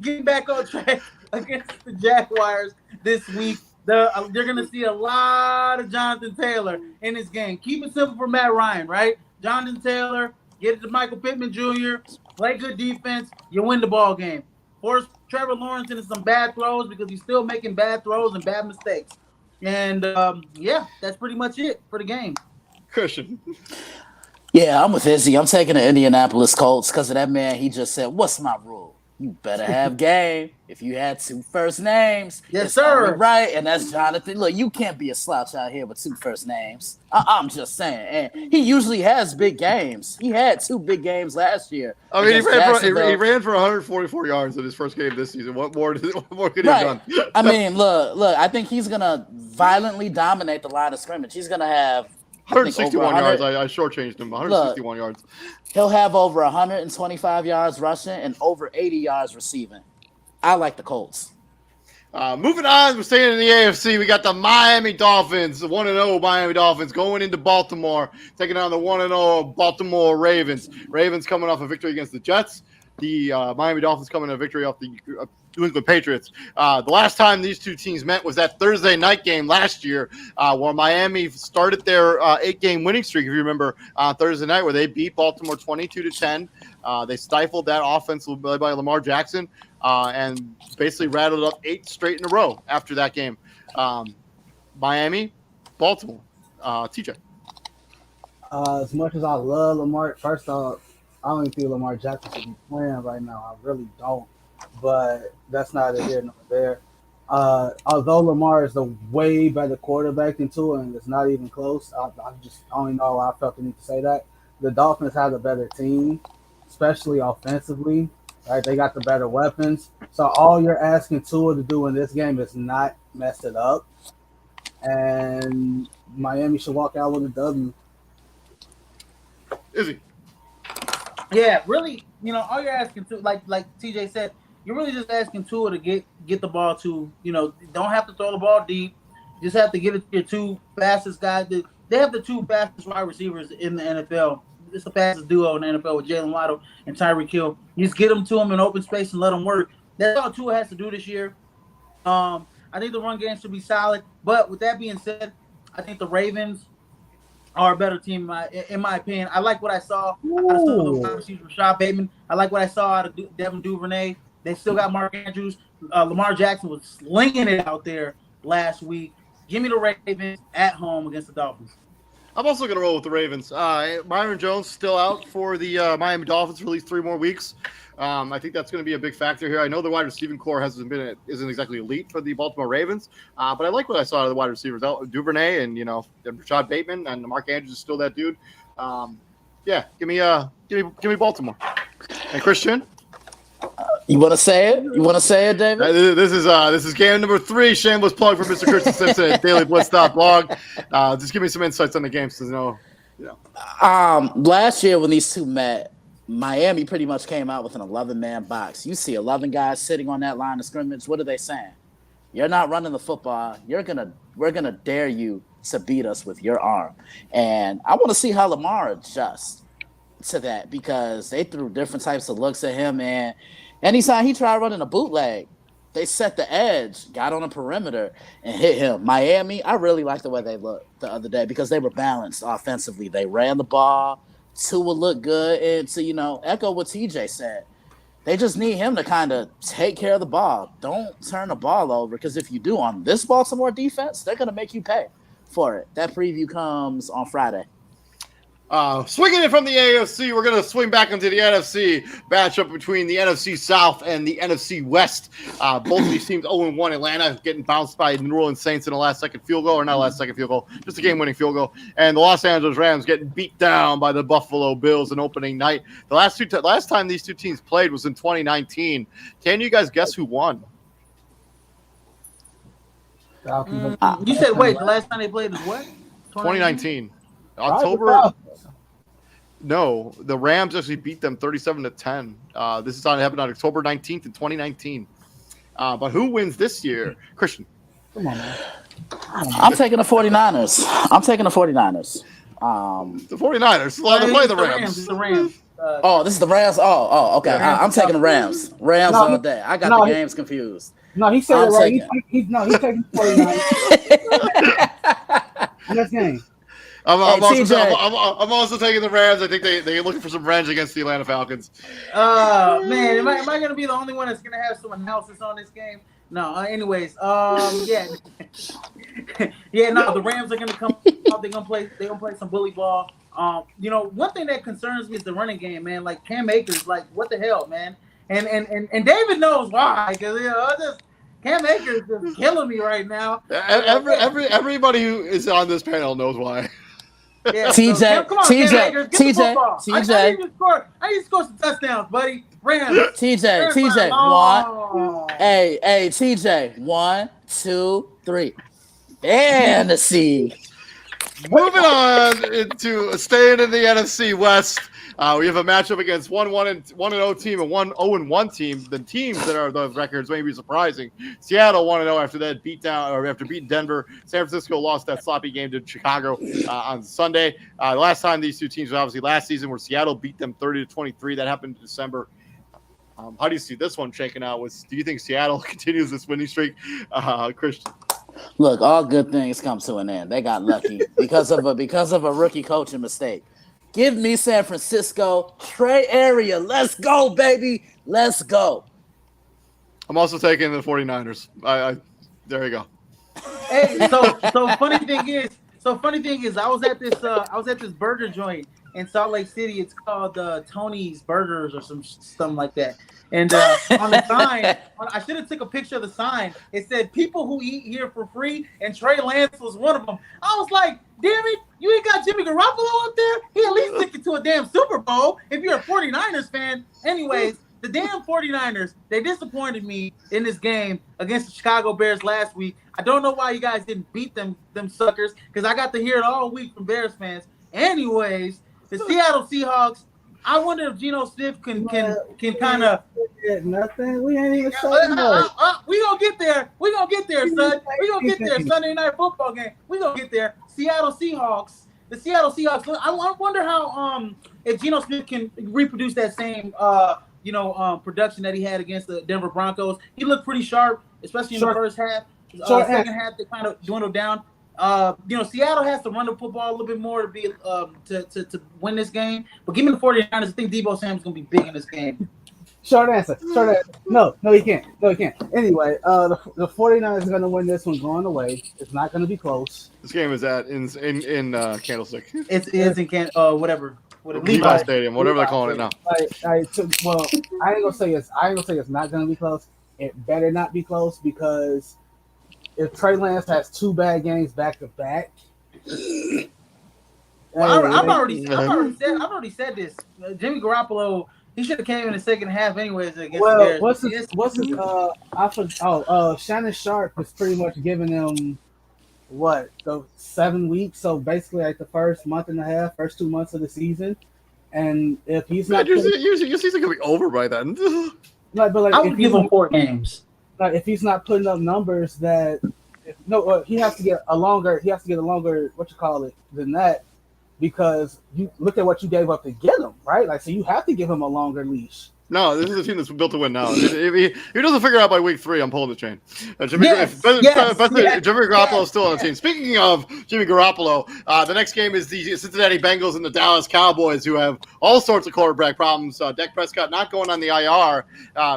Getting back on track against the Jaguars this week. They're going to see a lot of Jonathan Taylor in this game. Keep it simple for Matt Ryan, right? Jonathan Taylor, get it to Michael Pittman Jr., play good defense, you win the ball game. Force Trevor Lawrence into some bad throws because he's still making bad throws and bad mistakes. And, that's pretty much it for the game. Christian. Yeah, I'm with Izzy. I'm taking the Indianapolis Colts because of that man. He just said, "What's my rule? You better have game. If you had two first names, yes, sir. Right, and that's Jonathan. Look, you can't be a slouch out here with two first names. I'm just saying. And he usually has big games. He had two big games last year. I mean, he ran for 144 yards in his first game this season. What more could he have done? I mean, look. I think he's gonna violently dominate the line of scrimmage. He's gonna have 161 yards. I shortchanged him. 161 yards. He'll have over 125 yards rushing and over 80 yards receiving. I like the Colts. Moving on, we're staying in the AFC. We got the Miami Dolphins, the 1-0 Miami Dolphins going into Baltimore, taking on the 1-0 Baltimore Ravens. Ravens coming off a victory against the Jets. The Miami Dolphins coming a victory off the New England Patriots. The last time these two teams met was that Thursday night game last year, where Miami started their 8-game winning streak. If you remember, Thursday night, where they beat Baltimore 22-10. They stifled that offense led by Lamar Jackson, and basically rattled up 8 straight in a row after that game. Miami, Baltimore, TJ. As much as I love Lamar, first off, I don't even think Lamar Jackson should be playing right now. I really don't. But that's neither here nor there. Although Lamar is a way better quarterback than Tua, and it's not even close, I don't even know why I felt the need to say that. The Dolphins have a better team, especially offensively. Right? They got the better weapons. So all you're asking Tua to do in this game is not mess it up. And Miami should walk out with a W. Izzy. Yeah, really, all you're asking to, like TJ said, you're really just asking Tua to get the ball to, don't have to throw the ball deep. Just have to get it to your two fastest guys. They have the two fastest wide receivers in the NFL. It's the fastest duo in the NFL with Jalen Waddle and Tyreek Hill. You just get them to them in open space and let them work. That's all Tua has to do this year. I think the run game should be solid. But with that being said, I think the Ravens are a better team in my opinion. I like what I saw out of some of the wide receivers, Rashad Bateman. I like what I saw out of Devin Duvernay. They still got Mark Andrews. Lamar Jackson was slinging it out there last week. Give me the Ravens at home against the Dolphins. I'm also going to roll with the Ravens. Byron Jones still out for the Miami Dolphins for at least 3 more weeks. I think that's going to be a big factor here. I know the wide receiving core isn't exactly elite for the Baltimore Ravens, but I like what I saw out of the wide receivers. Duvernay and Rashad Bateman and Mark Andrews is still that dude. Yeah, give me Baltimore. And Christian. You want to say it? You want to say it, David? This is game number 3. Shameless plug for Mr. Christian Simpson at DailyBlitz.blog. Just give me some insights on the game, so Last year when these two met, Miami pretty much came out with an 11-man box. You see 11 guys sitting on that line of scrimmage. What are they saying? You're not running the football. We're gonna dare you to beat us with your arm. And I want to see how Lamar adjusts to that because they threw different types of looks at him, and anytime he tried running a bootleg, they set the edge, got on the perimeter, and hit him. Miami, I really liked the way they looked the other day because they were balanced offensively. They ran the ball. Tua looked good. And to, echo what TJ said, they just need him to kind of take care of the ball. Don't turn the ball over because if you do on this Baltimore defense, they're going to make you pay for it. That preview comes on Friday. Swinging it from the AFC, we're going to swing back into the NFC matchup between the NFC South and the NFC West. Both of these teams 0-1. Atlanta getting bounced by New Orleans Saints in the last-second field goal, or not last-second field goal, just a game-winning field goal. And the Los Angeles Rams getting beat down by the Buffalo Bills in opening night. The last time these two teams played was in 2019. Can you guys guess who won? You said, wait, the last time they played was what? 2019. October. No, the Rams actually beat them 37-10. This happened on October 19th in 2019. But who wins this year? Christian. Come on, man. I'm taking the 49ers. The 49ers. Allowed to play the Rams. It's the Rams. This is the Rams. Okay. I'm taking the Rams. Rams all day. I got the games confused. No, he said it right. He's taking the 49ers. Next game. I'm also taking the Rams. I think they're looking for some revenge against the Atlanta Falcons. Man, am I going to be the only one that's going to have some analysis on this game? No. Anyways, yeah. Yeah, no, the Rams are going to come out. They're going to play some bully ball. One thing that concerns me is the running game, man. Like Cam Akers, like what the hell, man? And David knows why, because Cam Akers is just killing me right now. Everybody who is on this panel knows why. Yeah, TJ, come on, TJ. I need to score some touchdowns, buddy. Rams. TJ, one. Hey, TJ, 1, 2, 3. Fantasy. Moving on into staying in the NFC West. We have a matchup against 1-0 team and 1-0-1 team. The teams that are the records may be surprising. Seattle 1-0 after beating Denver. San Francisco lost that sloppy game to Chicago on Sunday. The last time these two teams were obviously last season, where Seattle beat them 30-23. That happened in December. How do you see this one shaking out? Do you think Seattle continues this winning streak, Christian? Look, all good things come to an end. They got lucky because of a rookie coaching mistake. Give me San Francisco, Trey Area. Let's go, baby. Let's go. I'm also taking the 49ers. There you go. Hey, so funny thing is, I was at this burger joint in Salt Lake City. It's called Tony's Burgers or something like that. And on the sign, I should have took a picture of the sign. It said, "People who eat here for free," and Trey Lance was one of them. I was like, damn it, you ain't got Jimmy Garoppolo up there? He at least took it to a damn Super Bowl if you're a 49ers fan. Anyways, the damn 49ers, they disappointed me in this game against the Chicago Bears last week. I don't know why you guys didn't beat them suckers, because I got to hear it all week from Bears fans. Anyways, the Seattle Seahawks, I wonder if Geno Smith can kind of nothing. We ain't even saying much. We gonna get there. We gonna get there, son. We gonna get there. Sunday night football game. We gonna get there. Seattle Seahawks. The Seattle Seahawks. I wonder how if Geno Smith can reproduce that same production that he had against the Denver Broncos. He looked pretty sharp, especially in the first half. Second half, they kind of dwindled down. Seattle has to run the football a little bit more to be to win this game. But give me the 49ers. I think Deebo Samuel's going to be big in this game. Short answer. No, he can't. Anyway, the 49ers are going to win this one going away. It's not going to be close. This game is in Candlestick. It is in whatever Levi Stadium, whatever they're calling it now. I ain't gonna say it's not going to be close. It better not be close because if Trey Lance has 2 bad games back to back, I've already said this. Jimmy Garoppolo, he should have came in the second half anyways against the Bears. Shannon Sharp is pretty much giving him the 7 weeks. So basically, like the first month and a half, first 2 months of the season, and if he's not, your season could be over by then. I would give him 4 games. Like if he's not putting up numbers that, he has to get a longer than that, because you look at what you gave up to get him, right? Like, so you have to give him a longer leash. No, this is a team that's built to win now. If he doesn't figure it out by week 3, I'm pulling the chain. Jimmy Garoppolo is still on the team. Speaking of Jimmy Garoppolo, the next game is the Cincinnati Bengals and the Dallas Cowboys, who have all sorts of quarterback problems. Dak Prescott not going on the IR.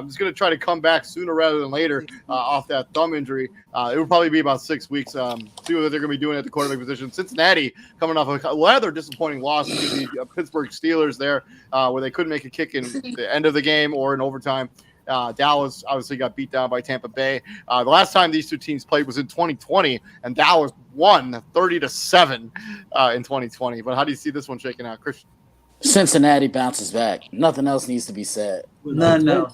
He's going to try to come back sooner rather than later off that thumb injury. It will probably be about 6 weeks. See what they're going to be doing at the quarterback position. Cincinnati coming off a rather disappointing loss to the Pittsburgh Steelers there, where they couldn't make a kick in the end of the game or in overtime. Dallas obviously got beat down by Tampa Bay. The last time these two teams played was in 2020, and Dallas won 30-7 in 2020. But how do you see this one shaking out, Christian? Cincinnati bounces back. Nothing else needs to be said. No.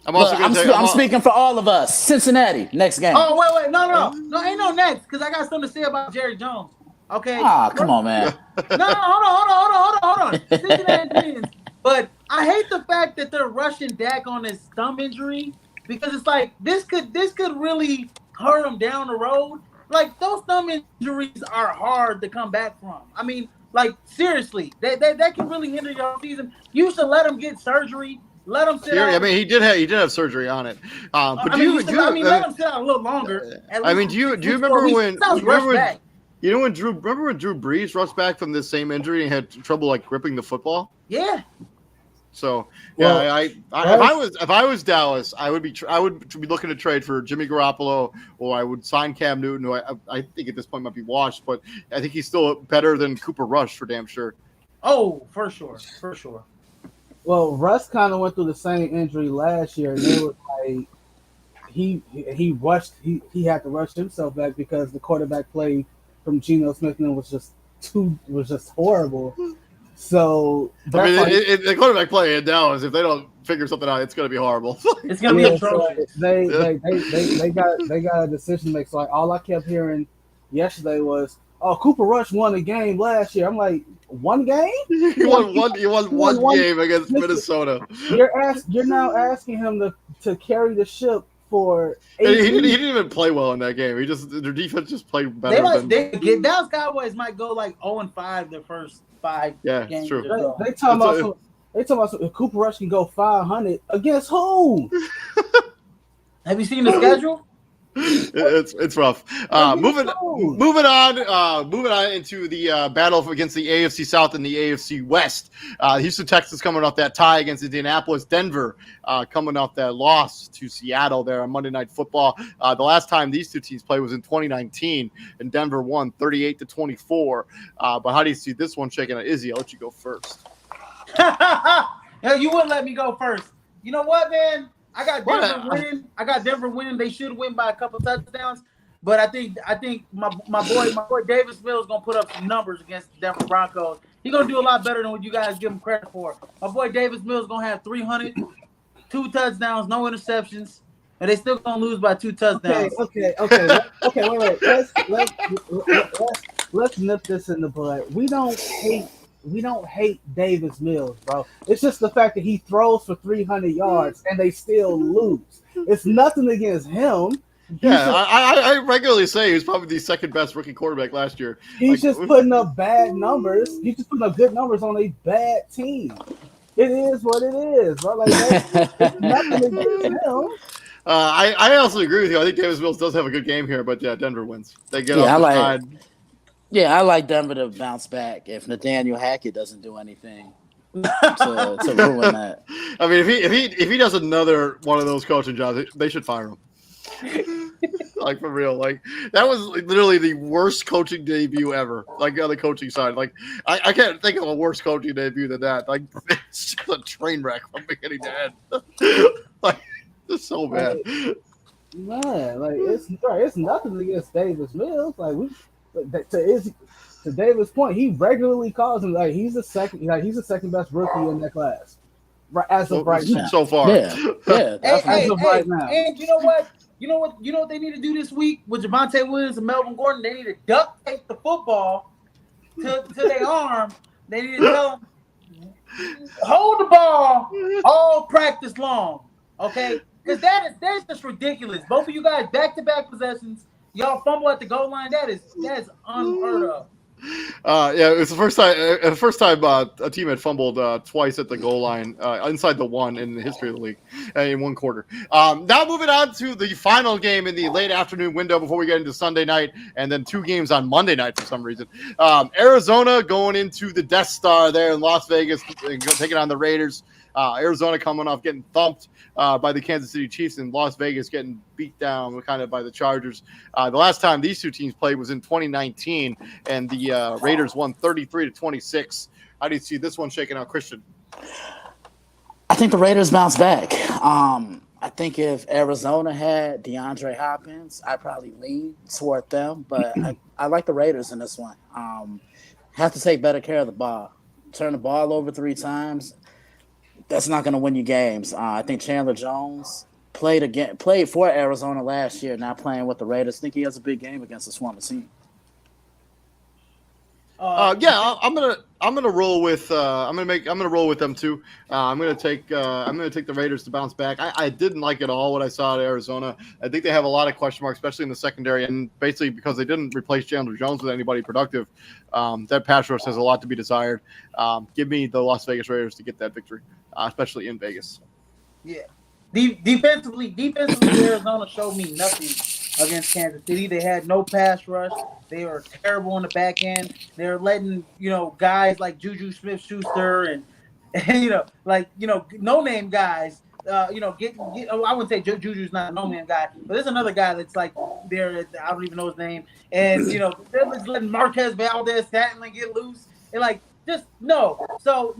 I'm speaking for all of us. Cincinnati, next game. Oh, wait. No, ain't no next, because I got something to say about Jerry Jones. Okay. Come on, man. No, hold on. Cincinnati wins. But I hate the fact that they're rushing Dak on his thumb injury, because it's like this could really hurt him down the road. Like, those thumb injuries are hard to come back from. I mean, like, seriously, that can really hinder your season. You should let him get surgery. Let him sit out. I mean, he did have surgery on it. But let him sit out a little longer. Do you remember when Drew Brees rushed back from this same injury and had trouble like gripping the football? Yeah. So if I was Dallas, I would be looking to trade for Jimmy Garoppolo, or I would sign Cam Newton, who I think at this point might be washed, but I think he's still better than Cooper Rush for damn sure. Oh, for sure. Well, Russ kind of went through the same injury last year, and it was like he had to rush himself back because the quarterback play from Geno Smith was just horrible. So the quarterback play in Dallas, if they don't figure something out, it's going to be horrible. It's going to be atrocious. They got a decision to make. So all I kept hearing yesterday was, "Oh, Cooper Rush won a game last year." I'm like, one game? He won one game against Minnesota. You're now asking him to carry the ship for 8 he didn't even play well in that game. Their defense just played better. Dallas Cowboys might go like 0-5 their first 5 games. It's true. They talking about if Cooper Rush can go 500 against who? Have you seen the schedule? It's rough. Moving on into the battle against the AFC South and the AFC West. Houston Texans coming off that tie against Indianapolis. Denver coming off that loss to Seattle there on Monday Night Football. The last time these two teams played was in 2019, and Denver won 38-24. But how do you see this one shaking out? Izzy, I'll let you go first. You wouldn't let me go first. You know what, man? I got Denver winning. They should win by a couple touchdowns, but I think my boy Davis Mills gonna put up some numbers against the Denver Broncos. He's gonna do a lot better than what you guys give him credit for. My boy Davis Mills gonna have 300, 2 touchdowns, no interceptions, and they still gonna lose by 2 touchdowns. Okay. Wait. Let's nip this in the bud. We don't hate we don't hate Davis Mills, bro. It's just the fact that he throws for 300 yards and they still lose. It's nothing against him. Yeah, I regularly say he's probably the second best rookie quarterback last year. He's just putting up bad numbers. He's just putting up good numbers on a bad team. It is what it is, bro. Like it's nothing against him. I also agree with you. I think Davis Mills does have a good game here, but yeah, Denver wins. They get off the side. Yeah, I like Denver to bounce back if Nathaniel Hackett doesn't do anything to ruin that. I mean, if he does another one of those coaching jobs, they should fire him. Like for real, like that was literally the worst coaching debut ever. Like on the coaching side, like I can't think of a worse coaching debut than that. Like it's just a train wreck from beginning to end. Like it's so bad. Man, like it's nothing against Davis Mills. Like to Davis' point, he regularly calls him like he's the second best rookie in that class. Right as of right now. So far. Yeah. Right now. And you know what? You know what they need to do this week with Javonte Williams and Melvin Gordon? They need to duct tape the football to their arm. They need to tell them, hold the ball all practice long. Okay? Because that's just ridiculous. Both of you guys back-to-back possessions. Y'all fumble at the goal line. That is unheard of. Yeah, it's the first time a team had fumbled twice at the goal line inside the one in the history of the league in one quarter. Now moving on to the final game in the late afternoon window before we get into Sunday night, and then two games on Monday night for some reason. Arizona going into the Death Star there in Las Vegas, taking on the Raiders. Arizona coming off getting thumped by the Kansas City Chiefs, and Las Vegas getting beat down kind of by the Chargers. The last time these two teams played was in 2019, and the Raiders won 33-26. How do you see this one shaking out, Christian? I think the Raiders bounce back. I think if Arizona had DeAndre Hopkins, I'd probably lean toward them, but I like the Raiders in this one. Have to take better care of the ball. Turn the ball over 3 times. That's not going to win you games. I think Chandler Jones played for Arizona last year, not playing with the Raiders. I think he has a big game against this former team. Yeah, I'm gonna roll with I'm gonna roll with them too. I'm gonna take the Raiders to bounce back. I didn't like at all what I saw at Arizona. I think they have a lot of question marks, especially in the secondary, and basically because they didn't replace Chandler Jones with anybody productive. That pass rush has a lot to be desired. Give me the Las Vegas Raiders to get that victory, especially in Vegas. Yeah, defensively, Arizona showed me nothing against Kansas City. They had no pass rush. They were terrible on the back end. They're letting, guys like Juju Smith-Schuster and no-name guys, get. I wouldn't say Juju's not a no-name guy, but there's another guy that's like there. I don't even know his name. And, they're just letting Marquez Valdez-Scantling get loose. And, just no. So,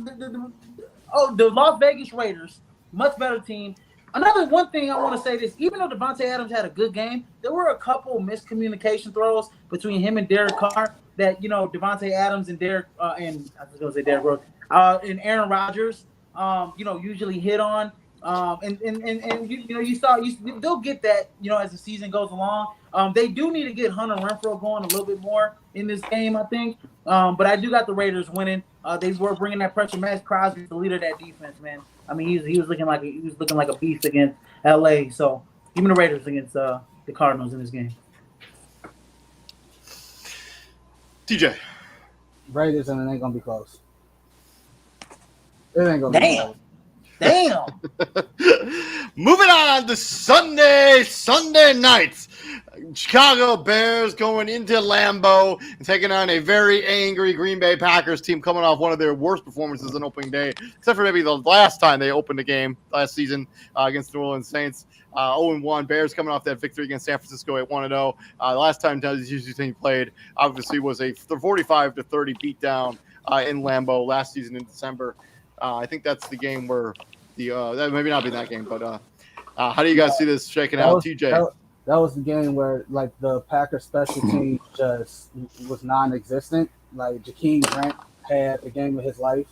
the Las Vegas Raiders, much better team. Another one thing I want to say is, even though Devontae Adams had a good game, there were a couple miscommunication throws between him and Derek Carr that, Devontae Adams and Derek and I was going to say Derek Rose and Aaron Rodgers, usually hit on. They'll get that, as the season goes along. They do need to get Hunter Renfrow going a little bit more in this game, I think. But I do got the Raiders winning. They were bringing that pressure. Max Crosby's the leader of that defense, man. I mean, he was looking like a beast against LA. So give me the Raiders against the Cardinals in this game. TJ. Raiders, and it ain't gonna be close. It ain't gonna be close. Damn. Moving on to Sunday nights. Chicago Bears going into Lambeau and taking on a very angry Green Bay Packers team coming off one of their worst performances on opening day, except for maybe the last time they opened the game last season against New Orleans Saints. 0-1. Bears coming off that victory against San Francisco at 1-0. The last time this team played, obviously, was a 45-30 beatdown in Lambeau last season in December. I think that's the game where that maybe not be that game, but how do you guys see this shaking out, TJ? That was the game where the Packers special team just was non-existent. Jakeem Grant had the game of his life.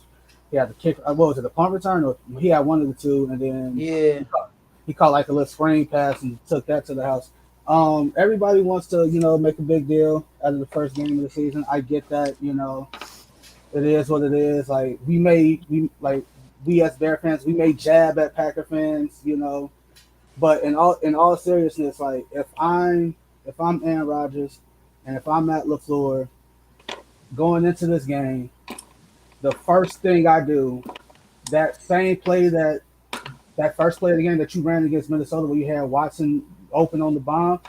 He had the kick. What was it? The punt return, or he had one of the two, and then he caught a little screen pass and took that to the house. Everybody wants to make a big deal out of the first game of the season. I get that. It is what it is. Like we as Bear fans, we may jab at Packer fans, but in all seriousness, like if I'm Aaron Rodgers and if I'm Matt LaFleur going into this game, the first thing I do, that same play that first play of the game that you ran against Minnesota where you had Watson open on the bomb,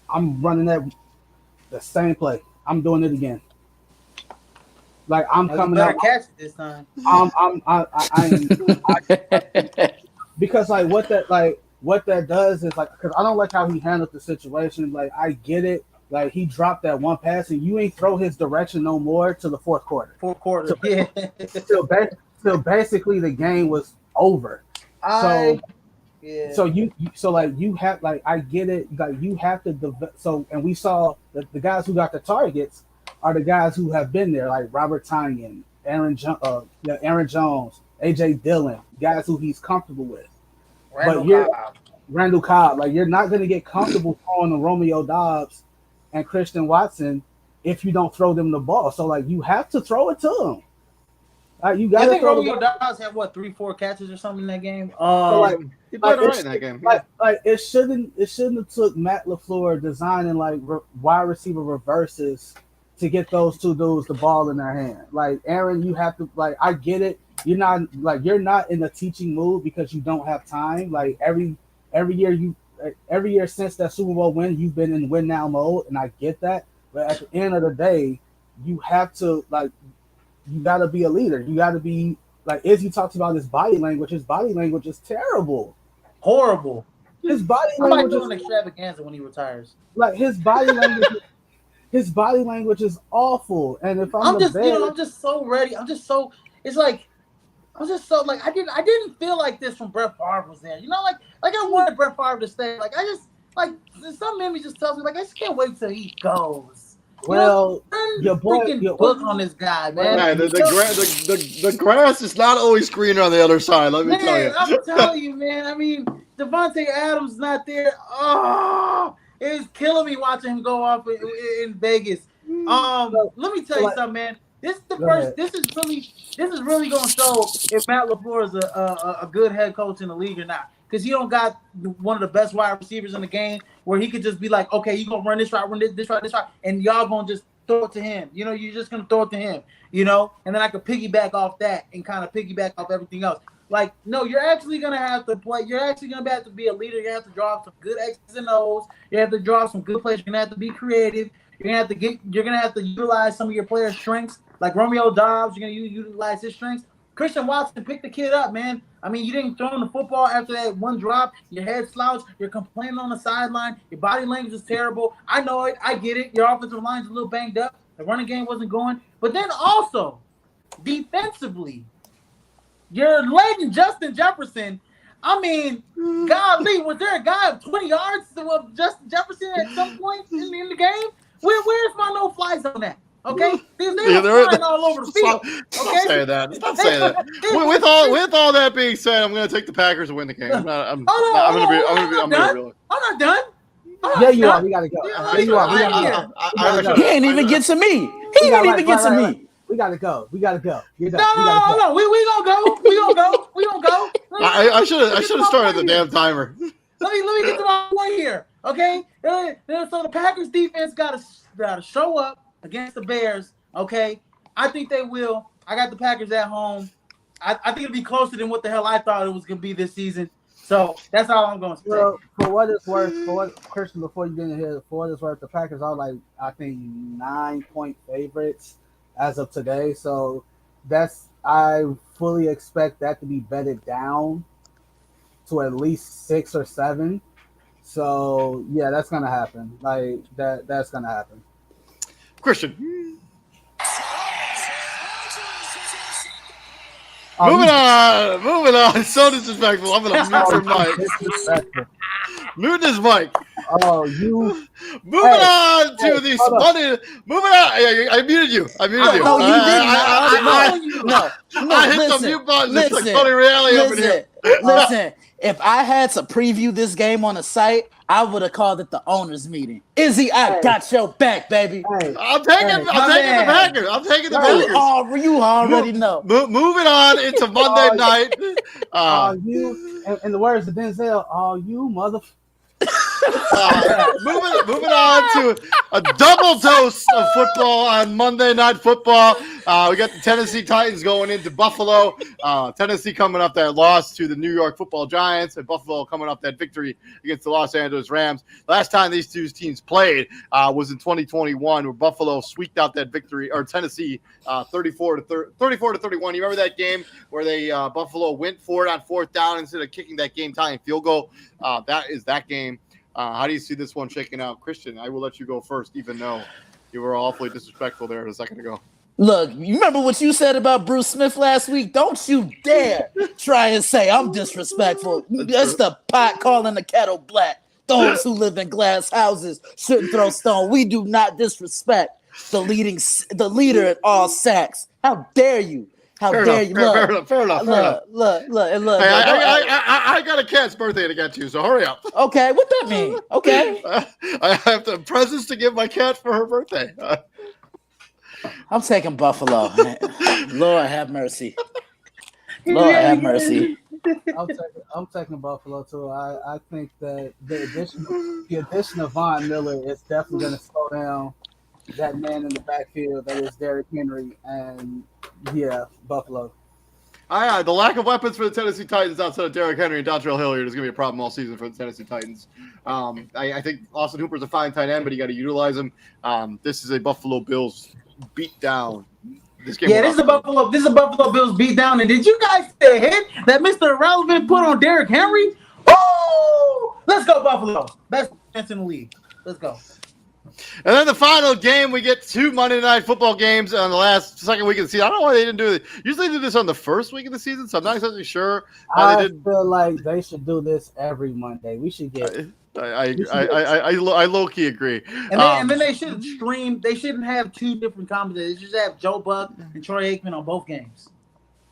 I'm running the same play. I'm doing it again. Like I'm coming out. Catch it this time. Because like what that does is like, because I don't like how he handled the situation. Like I get it. Like he dropped that one pass and you ain't throw his direction no more to the fourth quarter. Yeah. So basically the game was over. So you have, like, I get it. Like you have to and we saw the guys who got the targets are the guys who have been there, like Robert Tonyan, Aaron Jones, AJ Dillon, guys who he's comfortable with. Randall Cobb, like you're not going to get comfortable throwing the Romeo Doubs and Christian Watson if you don't throw them the ball. So like you have to throw it to them. You got. I think Romeo Doubs had 3-4 catches or something in that game. He played right in that game. Like it shouldn't have took Matt LaFleur designing like wide receiver reverses to get those two dudes the ball in their hand. Like Aaron, you have to, like, I get it. You're not in a teaching mood because you don't have time. Like every year since that Super Bowl win, you've been in win now mode, and I get that. But at the end of the day, you have to, like, you got to be a leader. You got to be, like, Izzy talks about his body language. His body language is terrible. Horrible. His body language. I might do is an extravaganza when he retires. Like his body language. His body language is awful, and if I'm just so ready. It's like I'm just so like I didn't feel like this when Brett Favre was there. Like I wanted Brett Favre to stay. Like I just like something in me just tells me like I just can't wait till he goes. Well, your book on this guy, man. Man, the grass is not always greener on the other side. Let me tell you. I'm telling you, man. I mean, Devontae Adams not there. Oh. It's killing me watching him go off in Vegas. Let me tell you something, man. This is really going to show if Matt LaFleur is a good head coach in the league or not. Because you don't got one of the best wide receivers in the game where he could just be like, okay, you're going to run this route, this route, and y'all going to just throw it to him. You're just going to throw it to him, and then I could piggyback off that and kind of piggyback off everything else. Like, no, you're actually going to have to play. You're actually going to have to be a leader. You have to draw up some good X's and O's. You have to draw some good plays. You're going to have to be creative. You're going to have to utilize some of your players' strengths. Like Romeo Doubs, you're going to utilize his strengths. Christian Watson, pick the kid up, man. I mean, you didn't throw him the football after that one drop. Your head slouched. You're complaining on the sideline. Your body language is terrible. I know it. I get it. Your offensive line's a little banged up. The running game wasn't going. But then also, defensively, you're letting Justin Jefferson. I mean, golly, was there a guy of 20 yards to Justin Jefferson at some point in the game? Where's my no-fly zone at? Okay, they're flying all over the field. Stop saying that. Stop saying that. With all that being said, I'm going to take the Packers to win the game. I'm going to be real. I'm not done. Yeah, you are. We got to go. Yeah, you are. He ain't even get to me. He ain't even get to me. We gotta go. No. We gonna go. We gonna go. I should have started the damn timer. Let me get to my point here. Okay. So the Packers defense gotta show up against the Bears. Okay. I think they will. I got the Packers at home. I think it'll be closer than what the hell I thought it was gonna be this season. So that's all I'm going to say. Well, for what it's worth, Christian, before you get in here, for what it's worth, the Packers are like, I think, 9-point favorites as of today. So I fully expect that to be betted down to at least 6 or 7. So yeah, that's gonna happen. Like that's gonna happen. Christian. Moving on. So disrespectful. I'm gonna mute your mic. Mute his mic. Oh, you. Moving on to the splendid. Moving on. I muted you. No, you didn't. I hit the mute button. It's like Tony Reality over here. Listen. If I had to preview this game on the site, I would have called it the owners' meeting. Izzy, I got your back, baby. Hey, I'm taking the Packers. I'm taking the Hey. Packers. You already know. Moving on into Monday night. you, in the words of Denzel, all you moving on to a double dose of football on Monday Night Football. We got the Tennessee Titans going into Buffalo. Tennessee coming up that loss to the New York Football Giants, and Buffalo coming up that victory against the Los Angeles Rams. Last time these two teams played was in 2021, where Buffalo squeaked out that victory, or Tennessee 34 to 31. You remember that game where they Buffalo went for it on fourth down instead of kicking that game-tying field goal? That is that game. How do you see this one shaking out? Christian, I will let you go first, even though you were awfully disrespectful there a second ago. Look, you remember what you said about Bruce Smith last week? Don't you dare try and say I'm disrespectful. That's the pot calling the kettle black. Those who live in glass houses shouldn't throw stone. We do not disrespect the leader at all sacks. How dare you? How dare you? Fair enough. Look. Hey, I got a cat's birthday to get to, so hurry up. Okay, what that mean? Okay. I have the presents to give my cat for her birthday. I'm taking Buffalo. Lord have mercy. Lord have mercy. I'm taking Buffalo too. I think that the addition of Von Miller is definitely going to slow down that man in the backfield that is Derrick Henry, and yeah, Buffalo. The lack of weapons for the Tennessee Titans outside of Derrick Henry and Dontrell Hilliard is going to be a problem all season for the Tennessee Titans. I think Austin Hooper's a fine tight end, but you got to utilize him. This is a Buffalo Bills beat down. This is a Buffalo Bills beat down. And did you guys see the hit that Mr. Irrelevant put on Derrick Henry? Oh, let's go Buffalo. Best defense in the league. Let's go. And then the final game, we get 2 Monday Night Football games on the second week of the season. I don't know why they didn't do it. Usually they do this on the first week of the season, so I'm not exactly sure. I feel like they should do this every Monday. We should get. I low-key agree. And then they should stream. They shouldn't have 2 different commentators. They should have Joe Buck and Troy Aikman on both games.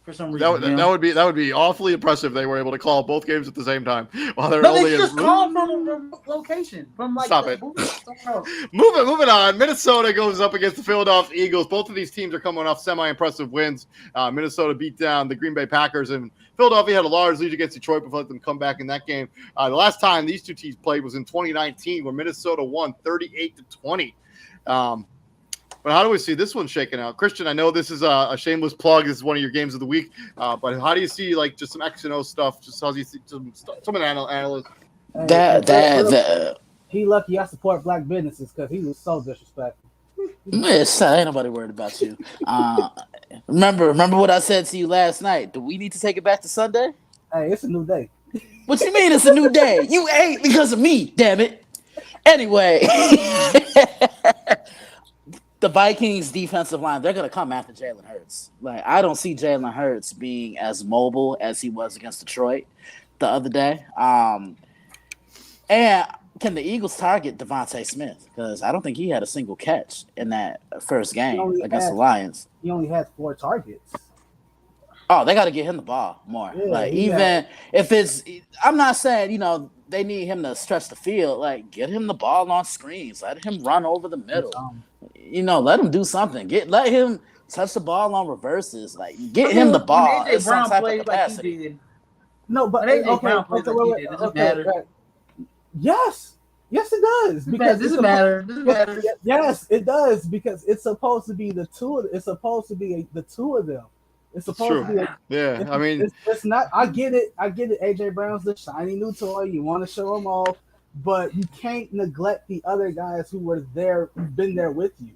For some reason, that would be awfully impressive if they were able to call both games at the same time. While they're only just call from a remote location. Stop it. Moving on. Minnesota goes up against the Philadelphia Eagles. Both of these teams are coming off semi-impressive wins. Minnesota beat down the Green Bay Packers, and Philadelphia had a large lead against Detroit before let them come back in that game. The last time these two teams played was in 2019, where Minnesota won 38-20. But how do we see this one shaking out? Christian, I know this is a shameless plug. This is one of your games of the week. But how do you see just some X and O stuff? Just how do you see some analysts? He lucky I support black businesses because he was so disrespectful. Ain't nobody worried about you. Remember what I said to you last night. Do we need to take it back to Sunday? Hey, it's a new day. What you mean it's a new day? You ate because of me, damn it. Anyway. The Vikings defensive line, they're going to come after Jalen Hurts. I don't see Jalen Hurts being as mobile as he was against Detroit the other day. And can the Eagles target Devontae Smith? Because I don't think he had a single catch in that first game against the Lions. He only had 4 targets. Oh, they got to get him the ball more. Yeah, if it's – I'm not saying, they need him to stretch the field. Get him the ball on screens. Let him run over the middle. Let him do something. Let him touch the ball on reverses. Get him the ball. AJ Brown played like he did. No, but does it matter? Yes, it does. Because this matter. Yes, it does because it's supposed to be the two. It's supposed to be the two of them. It's supposed to be. It's not. I get it. AJ Brown's the shiny new toy. You want to show him off, but you can't neglect the other guys who were there, who've been there with you,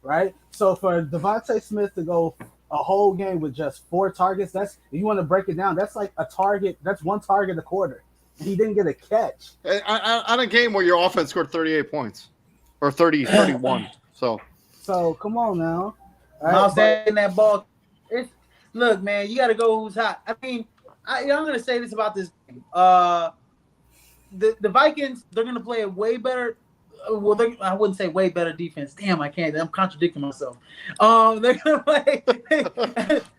right? So for Devontae Smith to go a whole game with just 4 targets, if you want to break it down, that's like a target. That's 1 target a quarter. He didn't get a catch on a game where your offense scored 38 points or 31. So come on now. Miles in that ball. Look, man, you got to go who's hot. I mean, I'm going to say this about this game. The Vikings, they're going to play a way better. I wouldn't say way better defense. Damn, I can't. I'm contradicting myself. They're going to play.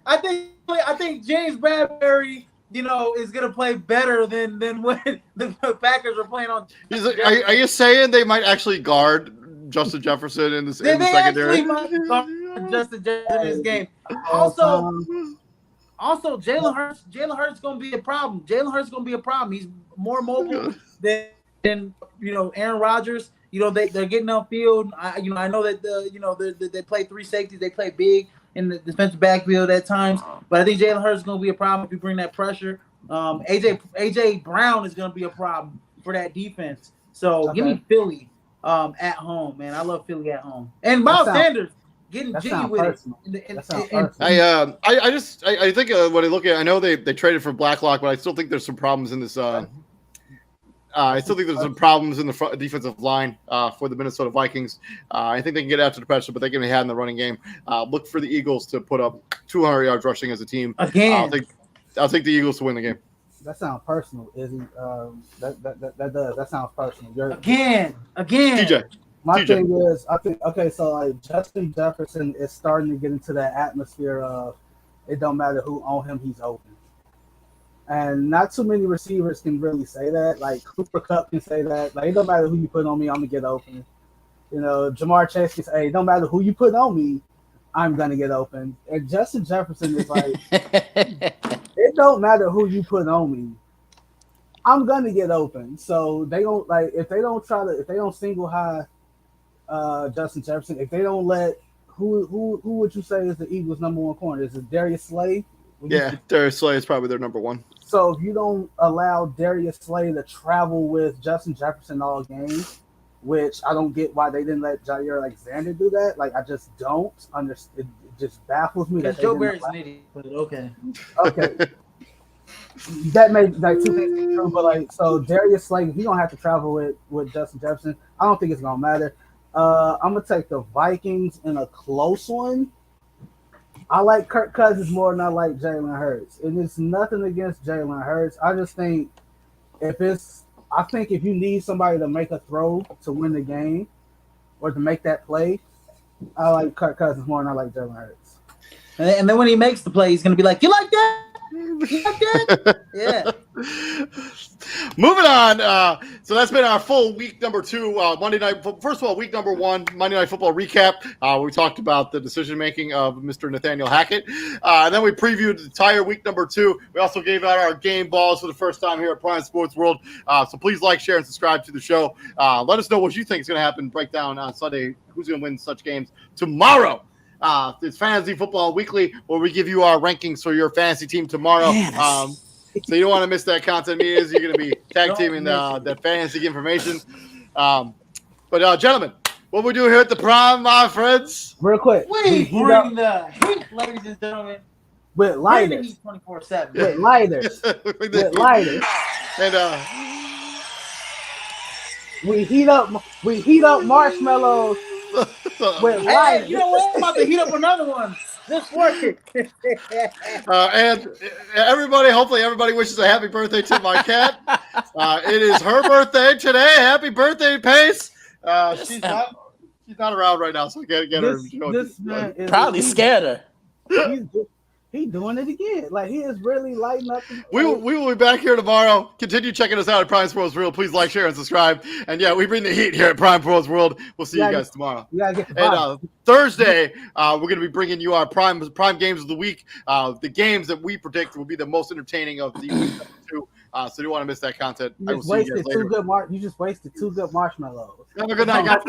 I think James Bradbury is going to play better than when the Packers are playing on. Are you saying they might actually guard Justin Jefferson in the secondary? Actually might guard Justin Jefferson in this game. Also, Jalen Hurts going to be a problem. He's more mobile than Aaron Rodgers. They're getting upfield. I know that they play three safeties. They play big in the defensive backfield at times, but I think Jalen Hurts is going to be a problem if you bring that pressure. AJ Brown is going to be a problem for that defense. So give me Philly at home, man. I love Philly at home. And Miles Sanders getting jiggy with it. I think when I look at, I know they traded for Blacklock, but I still think there's some problems in this. I still think there's some problems in the defensive line for the Minnesota Vikings. I think they can get after the pressure, but they can be had in the running game. Look for the Eagles to put up 200 yards rushing as a team. Again, I'll take the Eagles to win the game. That sounds personal, Izzy. That sounds personal. Again. TJ. My thing is, I think so. Like Justin Jefferson is starting to get into that atmosphere of it don't matter who on him, he's open. And not too many receivers can really say that. Like Cooper Kupp can say that. Like it don't matter who you put on me, I'm gonna get open. Jamar Chase can say, it don't matter who you put on me, I'm gonna get open. And Justin Jefferson is like, it don't matter who you put on me, I'm gonna get open. So they don't if they don't single high Justin Jefferson, if they don't let who would you say is the Eagles' number one corner? Is it Darius Slay? Yeah, Darius Slay is probably their number one. So if you don't allow Darius Slay to travel with Justin Jefferson all game, which I don't get why they didn't let Jair Alexander do that. Like I just don't understand. It just baffles me. Because Joe Barry's an idiot. But okay. That made two things be true, but so Darius Slay, he don't have to travel with Justin Jefferson. I don't think it's gonna matter. I'm gonna take the Vikings in a close one. I like Kirk Cousins more than I like Jalen Hurts. And it's nothing against Jalen Hurts. I just think if you need somebody to make a throw to win the game or to make that play, I like Kirk Cousins more than I like Jalen Hurts. And then when he makes the play, he's going to be like, you like that? You like that? Yeah. Moving on. So that's been our full week number 2, Monday night. First of all, week number 1, Monday Night Football recap. We talked about the decision-making of Mr. Nathaniel Hackett. And then we previewed the entire week number 2. We also gave out our game balls for the first time here at Prime Sports World. So please like, share, and subscribe to the show. Let us know what you think is going to happen. Breakdown on Sunday. Who's going to win such games tomorrow? It's Fantasy Football Weekly, where we give you our rankings for your fantasy team tomorrow. So you don't want to miss that content. You're going to be tag teaming that fantasy information. But gentlemen, what we do here at the Prime, my friends? Real quick. We bring the heat, ladies and gentlemen. With lighters. 24/7. With lighters. With lighters. And we heat up marshmallows with lighters. Hey, you know what? I'm about to heat up another one. Just work it. And hopefully everybody wishes a happy birthday to my cat. It is her birthday today. Happy birthday, Pace. She's not around right now, so get her. This man is Probably scared her. He's doing it again. Like he is really lighting up. We will be back here tomorrow. Continue checking us out at Prime Sports World. Please like, share, and subscribe. And yeah, we bring the heat here at Prime Sports World. We'll see you guys tomorrow. And Thursday, we're going to be bringing you our prime games of the week. The games that we predict will be the most entertaining of the week 2. So you don't want to miss that content. You just wasted 2 good marshmallows. Have a good night, guys.